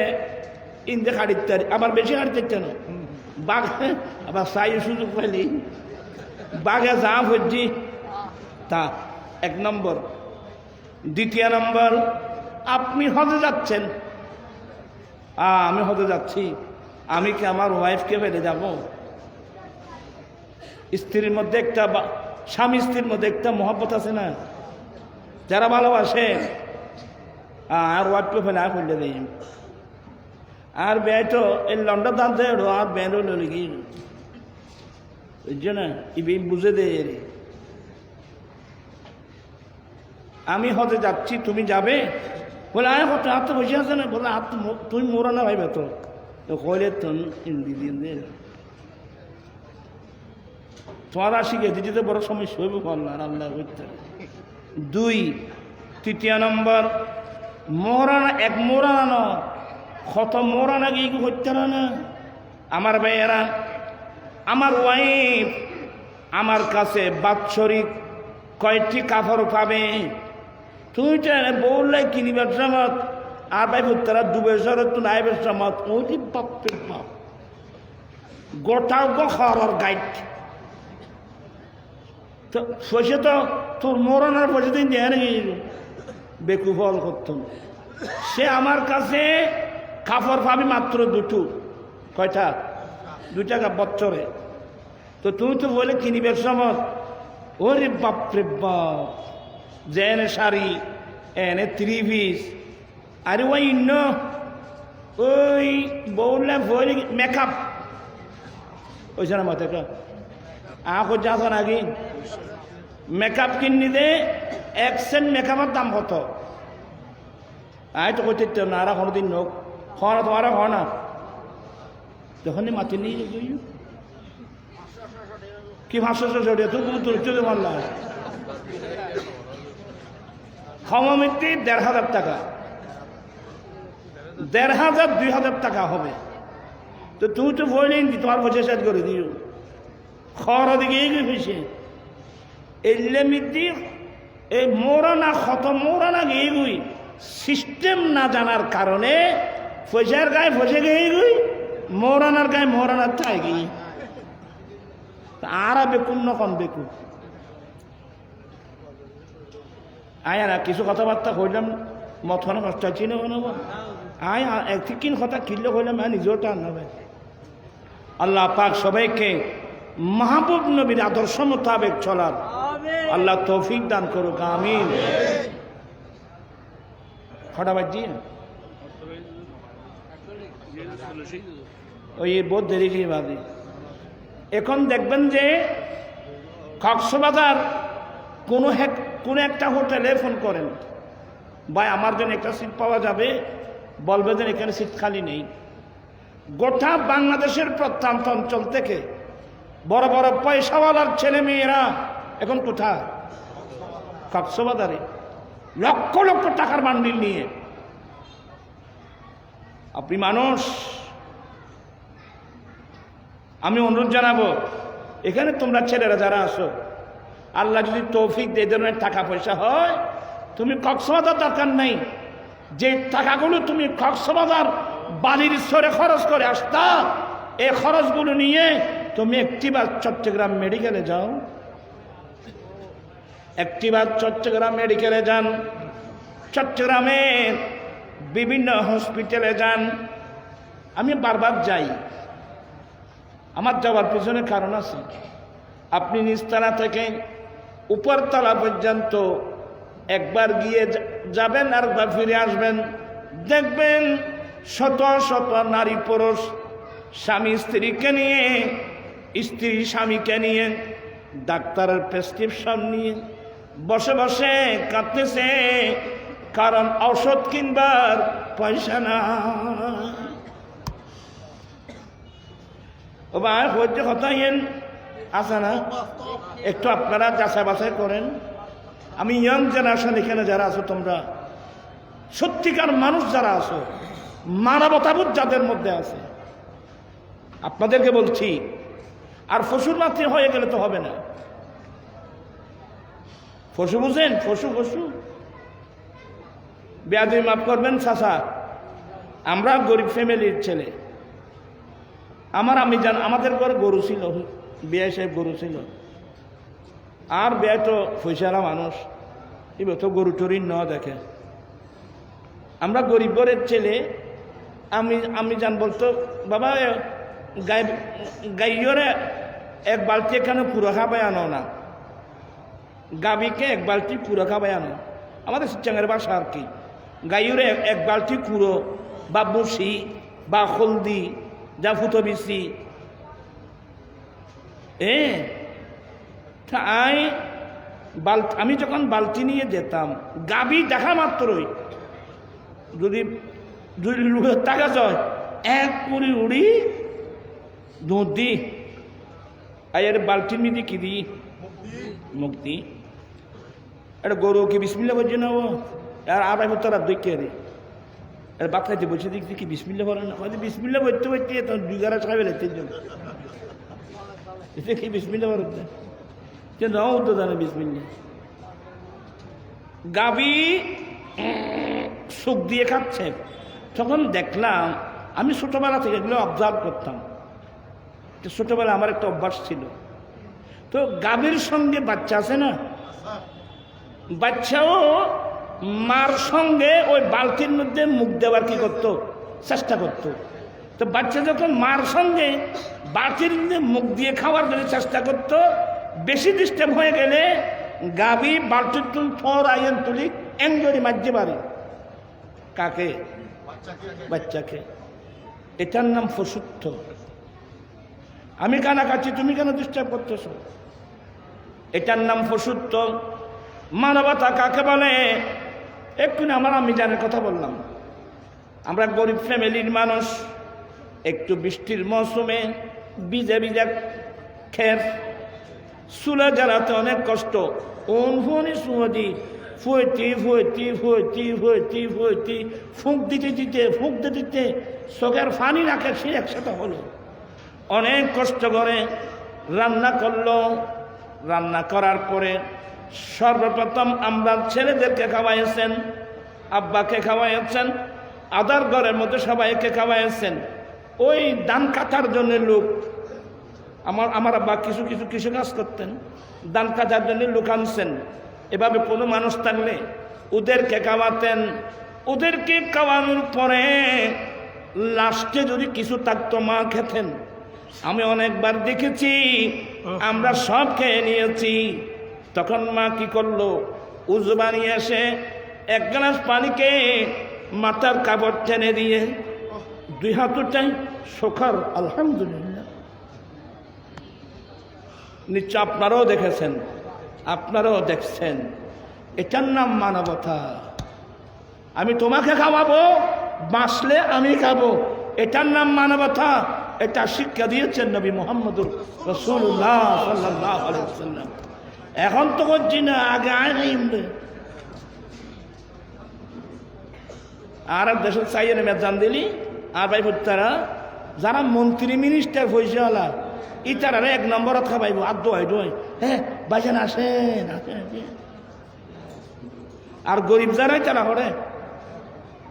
ইন্দে কাটিতে আবার বেশি কাটিতে না বাঘ আবার সাই সুযোগ পাইলি বাঘে যা হচ্ছি তা 1 নম্বর 2 নম্বর আপনি হজে যাচ্ছেন আমি হজে যাচ্ছি আমি কি আমার ওয়াইফকে ফেলে যাব স্ত্রীর মধ্যে একটা স্বামী স্ত্রীর মধ্যে একটা মহব্বত আছে না যারা ভালোবাসে আর ওয়াইফকে ফেলে আর ফেলে দেয় আর বেটো এই লন্ডন দাম দেয় আর বেড়ো লগে বুঝছো না ইবি বুঝে দে আমি হতে যাচ্ছি তুমি যাবে বলে আয় হতে হাত তো বসে আছে না বলে হাত তুমি মোরা না ভাইবে তো কইলে তোমার শিখে দিতে বড় সমস্যা হইব আল্লাহ আল্লাহ করতে 2 নম্বর মোহরানা 1 মোহরানা কত মোহরানা গিয়ে করতে না আমার ভাইয়েরা আমার ওয়াইফ আমার কাছে বাৎসরিক কয়টি কাপড় পাবে তুই বললে কিনিবার সময় আর ভাই তারা ডুবে সরে তো নাইবের সমাজ ওই বাপের বাপ গোটাও গো খাওয়ার গাইড তো পয়সা তো তোর মরণের পয়সা দিন দেয় নাকি বেকুফল করতাম সে আমার কাছে কাপড় পাবি মাত্র দুটো কয়টা 2 টাকা বছরে তো তুমি তো বলে কিনিবের সময় ওরে বাপরে বাপ যে এনে শাড়ি এনে 3 পিস আরে ওই ওই বউলে বলি মেকআপ ওইছে না মাথা আঁকো যাস নাকি মেকআপ কিনি দে 1 সেন্ট মেকআপের দাম কত আয় তো কইতে না আর কোনোদিন নোক খাওয়া তো আর হয় না যখনই মাতি নিয়ে যাই কি 500 জড়িয়ে তো চলে মারলা খাওয়া মিটতে 1500 টাকা 1500 2000 টাকা হবে তো তুই তো বলেন তোমার পয়সা সেট করে দিও খাওয়ার দিকে এগিয়ে হয়েছে এলে মিটতে এই মোরানা ক্ষত মোরানা এগুই সিস্টেম না জানার কারণে পয়সার গায়ে ফসে গিয়ে এগুই মোরানার গায়ে মোরানার চাই গিয়ে আর বেকুন নকন বেকুন আয় না কিছু কথাবার্তা কইলাম মথনে কষ্ট আছি না আয় একদিন কথা কিনলে কইলাম নিজেও টান হবে আল্লাহ পাক সবাইকে মাহবুব নবীর আদর্শ মোতাবেক চলার আল্লাহ তৌফিক দান করুক আমিন খটা বাজি ওই বহুত দেরি কি বাদে এখন দেখবেন যে কক্সবাজার কোনো একটা হোটেলে ফোন করেন ভাই আমার জন্য একটা সিট পাওয়া যাবে বলবে যে এখানে সিট খালি নেই গোটা বাংলাদেশের প্রত্যন্ত অঞ্চল থেকে বড় বড় পয়সাওয়ালার ছেলে মেয়েরা এখন কোথায় কক্সবাজারে লক্ষ লক্ষ টাকার বান্ডিল নিয়ে আপনি মানুষ আমি অনুরোধ জানাবো এখানে তোমরা ছেলেরা যারা আসো আল্লাহ যদি তৌফিক দিয়ে ধরনের টাকা পয়সা হয় তুমি কক্সবাজার দরকার নাই যে টাকাগুলো তুমি কক্সবাজার বালির স্তরে খরচ করে আসতা এই খরচগুলো নিয়ে তুমি একটিবার চট্টগ্রাম মেডিকেলে যাও একটিবার চট্টগ্রাম মেডিকেলে যান চট্টগ্রামের বিভিন্ন হসপিটালে যান আমি বারবার যাই আমার যাওয়ার পিছনে কারণ আছে আপনি নিচতলা থেকে উপরতলা পর্যন্ত একবার গিয়ে যাবেন আর একবার ফিরে আসবেন দেখবেন শত শত নারী পুরুষ স্বামী স্ত্রীকে নিয়ে স্ত্রী স্বামীকে নিয়ে ডাক্তারের প্রেসক্রিপশন নিয়ে বসে বসে কাঁদতেছে কারণ ঔষধ কিনবার পয়সা না ও ভাই হচ্ছে কথা আছে না একটু আপনারা যাচাই বাছাই করেন আমি ইয়াং জেনারেশন এখানে যারা আছো তোমরা সত্যিকার মানুষ যারা আছো মানবতাবোধ যাদের মধ্যে আছে আপনাদেরকে বলছি আর ফসুর মাতৃ হয়ে গেলে তো হবে না ফসু বুঝেন ফসু ফসু বেয়াদি মাফ করবেন চাচা আমরা গরিব ফ্যামিলির ছেলে আমি আমাদের ঘরে গরু ছিল বিয়ে সাহেব গরু ছিল আর বিয়ে তো পয়সারা মানুষ এবার তো গরু টরির ন দেখে আমরা গরিব ঘরের ছেলে আমি জান বলতো বাবা গাইয়রে 1 বালতি এখানে পুরো খাবাই আনো না গাবিকে 1 বালতি পুরো খাবাই আনো আমাদের চিচ্চাঙ্গের বাসা আর কি গাইয়রে 1 বালতি পুরো বা বসি বা হলদি যা ফুটো বিসি আমি যখন বালতি নিয়ে যেতাম গাবি দেখা মাত্রই যদি টাকা চয় 1 কুড়ি উড়ি দুধ দি আর বালতির মিদি কি দি মুক্তি এটা গরু কি বিসমিল্লা বলছে না ও আর আড়াই তারা দেখে রে আর বাচ্চাতে বসে দেখছি কি বিসমিল্লা বলে না হয়তো বিসমিল্লা বলতে বলতে তখন 2 গারা খাবে রে 3 জন এতে কি বিসমিল্লা বলতে যে নাও তো জানে বিসমিল্লা গাবি সুখ দিয়ে খাচ্ছে। তখন দেখলাম, আমি ছোটোবেলা থেকে এগুলো অবজার্ভ করতাম, ছোটোবেলা আমার একটা অভ্যাস ছিল। তো গাভীর সঙ্গে বাচ্চা আছে না, বাচ্চাও মার সঙ্গে ওই বালতির মধ্যে মুখ দেওয়ার কি করতো, চেষ্টা করতো। তো বাচ্চা যখন মার সঙ্গে বালতির মধ্যে মুখ দিয়ে খাওয়ার জন্য চেষ্টা করতো, বেশি ডিস্টার্ব হয়ে গেলে গাভী বালতির তুল ফর আইন তুলি এনজরি মারতে পারে। কাকে? বাচ্চাকে। এটার নাম পশুত্ব। আমি কানাকাছি, তুমি কেন ডিস্টার্ব করতেছ? এটার নাম পশুত্ব। মানবতা কাকে বলে? এক্ষুনি আমার আমি জানার কথা বললাম। আমরা গরিব ফ্যামিলির মানুষ, একটু বৃষ্টির মৌসুমে ভিজে ভিজে খের, চুলা জ্বালাতে অনেক কষ্ট। ফুঁক দিতে চোখের ফানি রাখে, সে একসাথে হলো। অনেক কষ্ট করে রান্না করলো। রান্না করার পরে সর্বপ্রথম আমরা ছেলেদেরকে খাওয়াইছেন, আব্বাকে খাওয়াইছেন, আদার ঘরের মধ্যে সবাইকে খাওয়াইছেন। ওই ধান কাটার জন্য লোক, আমার আব্বা কিছু কাজ করতেন, ধান কাটার জন্য লোক আনছেন। এভাবে কোনো মানুষ থাকলে ওদেরকে খাওয়াতেন। ওদেরকে খাওয়ানোর পরে লাস্টে যদি কিছু থাকতো মা খেতেন। আমি অনেকবার দেখেছি, আমরা সব খেয়ে নিয়েছি। তখন মা কি করলো, উজু বানিয়ে এসে এক গ্লাস পানিকে মাথার কাপড় টেনে দিয়ে দুই হাত উঠাই শোকার আলহামদুলিল্লাহ। নিশ্চয় আপনারাও দেখেছেন, আপনারাও দেখছেন। এটার নাম মানবতা। আমি তোমাকে খাওয়াবো, বাঁচলে আমি খাবো, এটার নাম মানবতা। এটা শিক্ষা দিয়েছেন নবী মুহাম্মদুর রাসূলুল্লাহ সাল্লাল্লাহু আলাইহি ওয়াসাল্লাম। এখন তো করছি না, আগে আর দেশের চাইয়ে মেজান দিলি আর ভাই তারা যারা মন্ত্রী মিনিস্টার পয়সাওয়ালা, ইতারা এক নম্বরত খাবাইব। আর দোয়াই হ্যাঁ বাজান আসেন। আর গরিব যারাই তারা হরে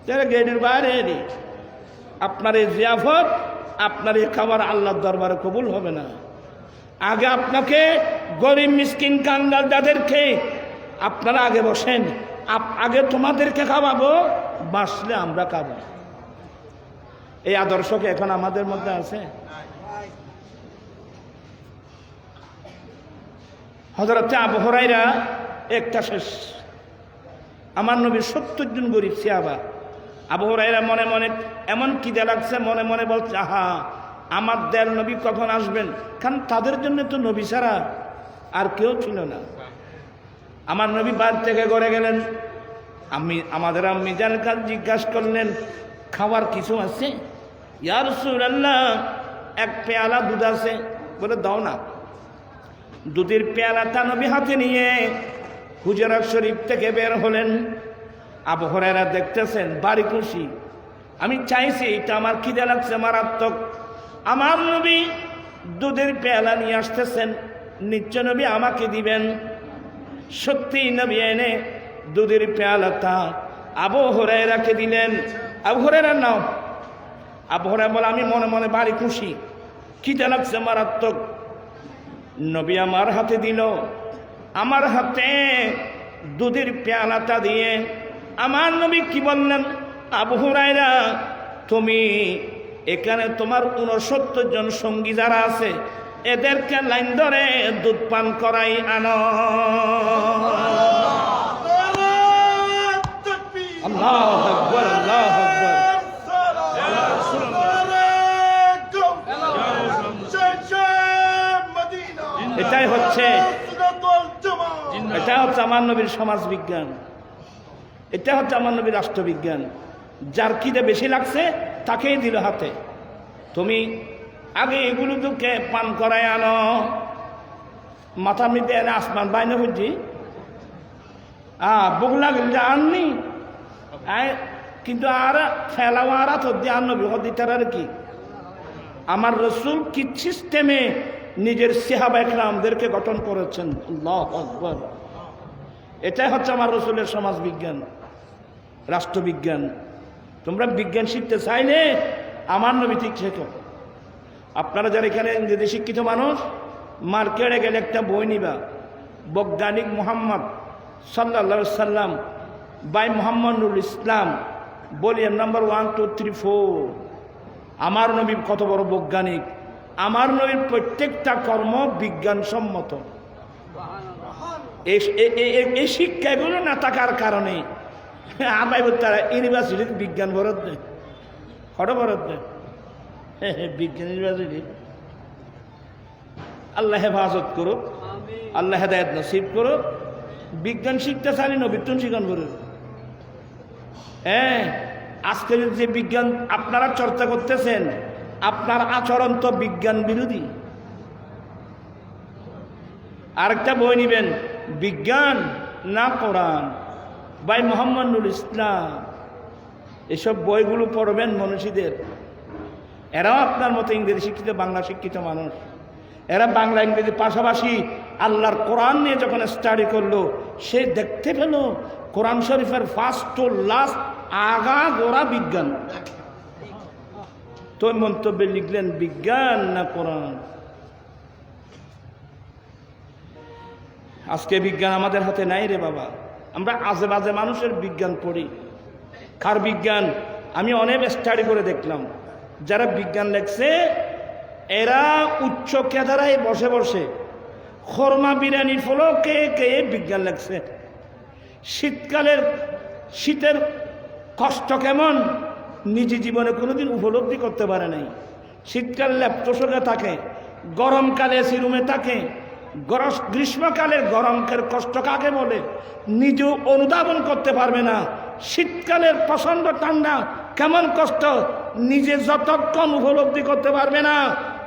তারা গেটের বাইরে এলি। আপনার এই জিয়াফত, আপনার এই খাবার আল্লাহর দরবারে কবুল হবে না। আগে আপনাকে গরিব মিসকিন কাঙ্গাল যাদেরকে আপনারা আগে বসেন, আগে তোমাদেরকে খাওয়াবো, বাঁচলে আমরা খাবো। এই আদর্শকে এখন আমাদের মধ্যে আছে? হযরত আবু হুরায়রা একটা শেষ, আমার নবীর 70 জন গরিব সাহাবা। আবু হুরায়রা মনে মনে এমন খিদে লাগছে, মনে মনে বলছে, আহা আমার দয়াল নবী কখন আসবেন? কারণ তাদের জন্য তো নবী ছাড়া আর কেউ ছিল না। আমার নবী বাড়ি থেকে ঘরে গেলেন। আমাদের আম্মি জানের কাছে জিজ্ঞাসা করলেন, খাবার কিছু আছে? ইয়া রাসূলুল্লাহ, এক পেয়ালা দুধ আছে। বলে দাও না। দুধের পেয়ালাটা নবী হাতে নিয়ে হুজরাত শরীফ থেকে বের হলেন। আবু হুরায়রা দেখতেছেন, বাড়ি খুশি। আমি চাইছি, এটা আমার খিদে লাগছে মারাত্মক। আমার নবী দুধের পেয়ালা নিয়ে আসতেছেন, নিশ্চয় নবী আমাকে দিবেন। সত্যি নবী এনে দুধের পেয়ালাটা আবু হুরায়রাকে দিলেন। আবু হুরায়রা নাও। আবু হুরায়রা বলে, আমি মনে মনে বাড়ি খুশি, খিদে লাগছে মারাত্মক। নবী আমার হাতে দিল। আমার হাতে দুধের পেয়ালাটা দিয়ে আমার নবী কি বললেন, আবু হুরায়রা তুমি এখানে তোমার 69 জন সঙ্গী যারা আছে এদেরকে লাইন ধরে দুধ পান করাই আনো। আল্লাহু আকবার, আল্লাহু আকবার। এটাই হচ্ছে আমার নবীর সমাজ বিজ্ঞান, এটা হচ্ছে আমার নবীর রাষ্ট্রবিজ্ঞান। যার খিদে বেশি লাগছে তাকেই দিল হাতে, তুমি আগে এগুলো তোকে পান করায় আনো। মাথা মিটে এনে আসমান বাইনে বুঝছি বুক লাগল যে আননি, কিন্তু আর ফেলাও আর তো দিয়ে আনবি হদিটার আর কি। আমার রসুল কি সিস্টেমে নিজের সাহাবা একরামদেরকে গঠন করেছেন। আল্লাহু আকবার। এটাই হচ্ছে আমার রসুলের সমাজ বিজ্ঞান। রাষ্ট্রবিজ্ঞান। তোমরা বিজ্ঞান শিখতে চাইলে আমার নবী ঠিক শেখো। আপনারা যারা এখানে ইংরেজি শিক্ষিত মানুষ, মার্কেটে গেলে একটা বই নিবা, বৈজ্ঞানিক মোহাম্মদ সাল্লাল্লাহু সাল্লাম by Mohammad Nurul Islam, volume number 1, 2, 3, 4। আমার নবী কত বড় বৈজ্ঞানিক, আমার নবীর প্রত্যেকটা কর্ম বিজ্ঞানসম্মত। এই শিক্ষাগুলো না থাকার কারণে আমায় তারা ইউনিভার্সিটির বিজ্ঞান বরাদ দেয়, হঠাৎ বরাদ দেয় বিজ্ঞান ইউনিভার্সিটি। আল্লাহ হেফাজত করুক, আল্লাহ হেদায়েত নসিব করুক। বিজ্ঞান শিখতে চাইলে নবীন শিক্ষণ করুক। হ্যাঁ, আজকের যে বিজ্ঞান আপনারা চর্চা করতেছেন, আপনার আচরণ তো বিজ্ঞান বিরোধী। আরেকটা বই নিবেন, বিজ্ঞান না কোরআন, বাই মোহাম্মদ নুরুল ইসলাম। এসব বইগুলো পড়বেন মনীষীদের। এরাও আপনার মতো ইংরেজি শিক্ষিত, বাংলা শিক্ষিত মানুষ। এরা বাংলা ইংরেজি পাশাপাশি আল্লাহর কোরআন নিয়ে যখন স্টাডি করলো, সে দেখতে পেল কোরআন শরীফের ফার্স্ট টু লাস্ট আগা গোড়া বিজ্ঞান। তো মন্তব্যে লিখলেন বিজ্ঞান না কোরআন। আজকে বিজ্ঞান আমাদের হাতে নাই রে বাবা। আমরা আজে বাজে মানুষের বিজ্ঞান পড়ি। কার বিজ্ঞান? আমি অনেক স্টাডি করে দেখলাম, যারা বিজ্ঞান লেখছে এরা উচ্চ কেদারায় বসে বসে খরমা বিরিয়ানি ফলো কে কে বিজ্ঞান লেখছে। শীতের কষ্ট কেমন নিজে জীবনে কোনোদিন উপলব্ধি করতে পারে নাই। শীতকাল ল্যাপটপে থাকে, গরমকালে এসি রুমে থাকে, গ্রীষ্মকালের গরমের কষ্ট কাকে বলে নিজেও অনুধাবন করতে পারবে না। শীতকালের প্রচণ্ড ঠান্ডা কেমন কষ্ট নিজে যতক্ষণ উপলব্ধি করতে পারবে না,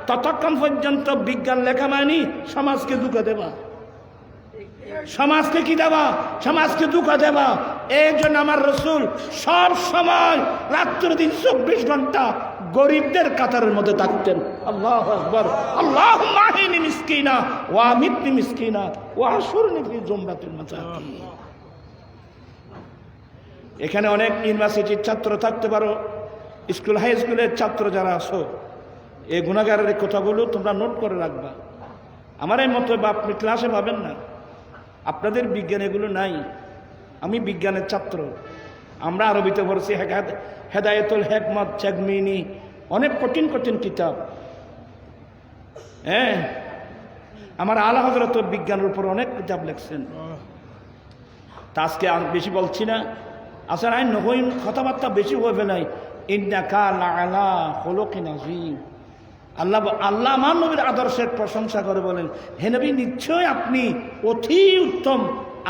ততক্ষণ পর্যন্ত বিজ্ঞান লেখা মানি সমাজকে দুঃখ দেবা। সমাজকে কি দেবা? সমাজকে দুঃখ দেবা। এই জন্য আমার রসুল সব সময় রাত্র দিন 24 ঘন্টা গরিবদের কাতারের মধ্যে থাকতেন। আল্লাহু আকবার। আল্লাহুম্মা আহিনি মিসকিনা ওয়া আমিতনি মিসকিনা ওয়া আশুরনি ফি জুমরাতিল মাসাকিন। এখানে অনেক ইউনিভার্সিটির ছাত্র থাকতে পারো, স্কুল হাই স্কুলের ছাত্র যারা আছো, এই গুণাগারের কথাগুলো তোমরা নোট করে রাখবা। আমার এই মতো বা আপনি ক্লাসে পাবেন না, আপনাদের বিজ্ঞান এগুলো নাই। আমি বিজ্ঞানের ছাত্র, আমরা আরবিতে পড়ছি হেদায়েতুল হিকমত, চেগমিনি, অনেক কঠিন কঠিন কিতাব। হ্যাঁ, আমার আলা হযরত বিজ্ঞানের উপর অনেক কিতাব লিখছেন। তা আজকে আমি বেশি বলছি না, আসলে আমি নহইন কথাবার্তা বেশি হয়ে ফেলাই। ইন্নাকা লাআলা খুলুকিন আযীম। আল্লাহ আমার নবীর আদর্শের প্রশংসা করে বলেন, হে নবী নিশ্চয় আপনি অতি উত্তম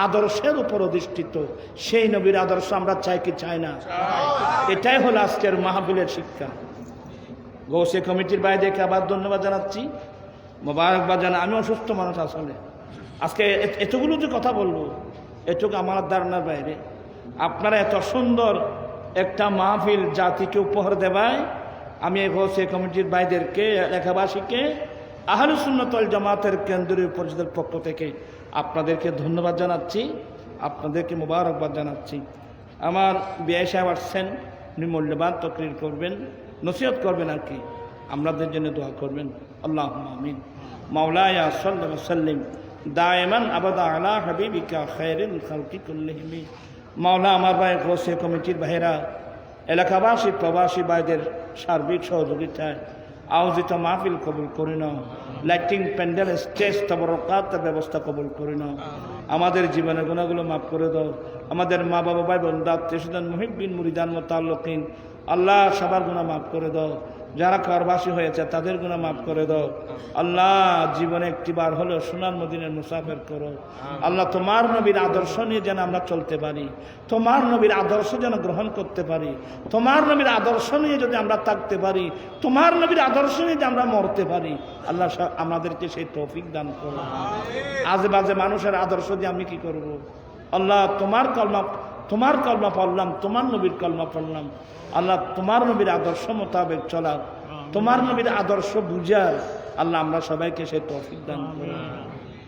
আদর্শের উপর অধিষ্ঠিত। সেই নবীর আদর্শ আমরা চাই কি চাই না? এটাই হলো আজকের মাহফিলের শিক্ষা। গৌসে কমিটির বাইরেকে আবার ধন্যবাদ জানাচ্ছি, মোবারকবাদ জানা। আমি অসুস্থ মানুষ, আসলে আজকে এতগুলো যে কথা বলবো এটুকু আমার ধারণার বাইরে। আপনারা এত সুন্দর একটা মাহফিল জাতিকে উপহার দেবায় আমি গৌসে কমিটির ভাইদেরকে, এলাকাবাসীকে, আহলে সুন্নাত ওয়াল জামাতের কেন্দ্রীয় পরিষদের পক্ষ থেকে আপনাদেরকে ধন্যবাদ জানাচ্ছি, আপনাদেরকে মোবারকবাদ জানাচ্ছি। আমার বিআই সাহেব আসছেন, উনি মূল্যবান তকরির করবেন, নসিহত করবেন, আর কি আমাদের জন্য দোয়া করবেন। আল্লাহুম্মা আমিন। মাওলায়া সাল্লাল্লাহু আলাইহি ওয়াসাল্লাম দায়মান আবাদা আলা হাবিবিকা খায়রুল খালকি কুল্লিহিম। মাওলা আমার ভাই গৌসে কমিটির ভাইরা, এলাকাবাসী প্রবাসী ভাইদের সার্বিক সহযোগিতায় আয়োজিত মাহফিল কবুল করে নাও। লাইটিং, প্যান্ডেল, স্টেজ, তবরকাতের ব্যবস্থা কবুল করে নাও। আমাদের জীবনের গুণাগুলো মাফ করে দাও। আমাদের মা বাবা, ভাই বোন, আত্মীয়স্বজন, মুহিব্বিন, মুরিদান, মুতাআল্লিকিন, আল্লাহ সবার গুনাহ মাফ করে দাও। যারা করবাসী হয়েছে তাদের গুনাহ মাফ করে দাও। আল্লাহ জীবনে একটিবার হলেও সোনার মদিনার মুসাফির করো। আল্লাহ তোমার নবীর আদর্শ নিয়ে যেন আমরা চলতে পারি, তোমার নবীর আদর্শ যেন গ্রহণ করতে পারি, তোমার নবীর আদর্শ নিয়ে যদি আমরা থাকতে পারি, তোমার নবীর আদর্শ নিয়ে যদি আমরা মরতে পারি, আল্লাহ আমাদেরকে সেই তৌফিক দান করো। আজে বাজে মানুষের আদর্শ দিয়ে আমি কি করব? আল্লাহ তোমার কলমা পড়লাম, তোমার নবীর কলমা পড়লাম। আল্লাহ তোমার নবীর আদর্শ মোতাবেক চলার, তোমার নবীর আদর্শ বুঝার, আল্লাহ আমরা সবাইকে সেই তৌফিক দান করুন।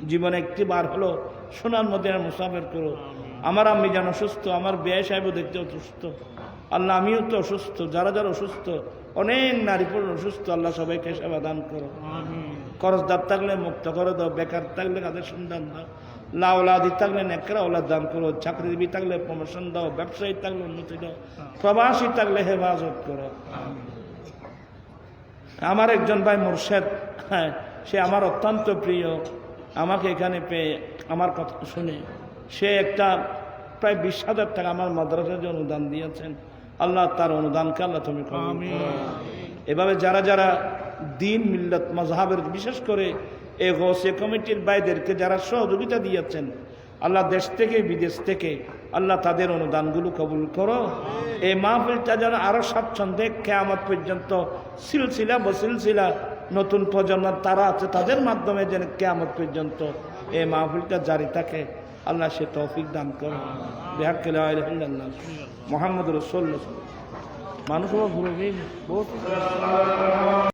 জীবনে একটি বার হলো সোনার মদিনার মুসাফির করো। আমার আম্মি যেন অসুস্থ, আমার বিয়ে সাহেবও দেখতে অসুস্থ, আল্লাহ আমিও তো অসুস্থ, যারা যারা অসুস্থ, অনেক নারী পুরুষ অসুস্থ, আল্লাহ সবাইকে সেবা দান করো। করজদার থাকলে মুক্ত করে দাও, বেকার থাকলে কাদের সন্ধান দাও, লাউলাদি থাকলে নেকরা ওলাদ দান করো, চাকরিজীবী থাকলে প্রমোশন দাও, ব্যবসায়ী থাকলে উন্নতি দাও, প্রবাসী থাকলে হেফাজত করো। আমার একজন ভাই মুর্শেদ, হ্যাঁ, সে আমার অত্যন্ত প্রিয়, আমাকে এখানে পেয়ে আমার কথা শুনে সে একটা প্রায় 20,000 টাকা আমার মাদ্রাসার জন্য অনুদান দিয়েছেন। আল্লাহ তার অনুদানকে আল্লাহ তুমি কবুল করো। এভাবে যারা যারা দিন মিল্লাত মাযহাবের বিশেষ করে এই গৌসে কমিটির ভাইদেরকে যারা সহযোগিতা দিয়েছেন, আল্লাহ দেশ থেকে বিদেশ থেকে আল্লাহ তাদের অনুদানগুলো কবুল করো। এই মাহফিলটা যেন আরো স্বাচ্ছন্দ্যে কিয়ামত পর্যন্ত সিলসিলা বসিলসিলা নতুন প্রজন্ম তারা আছে তাদের মাধ্যমে যেন কিয়ামত পর্যন্ত এই মাহফিলটা জারি থাকে, আল্লাহ সে তৌফিক দান করো। বিহাক্কে লা ইলাহা ইল্লাল্লাহ মুহাম্মদুর রাসূলুল্লাহ। মানুষ ঘুরে বহুত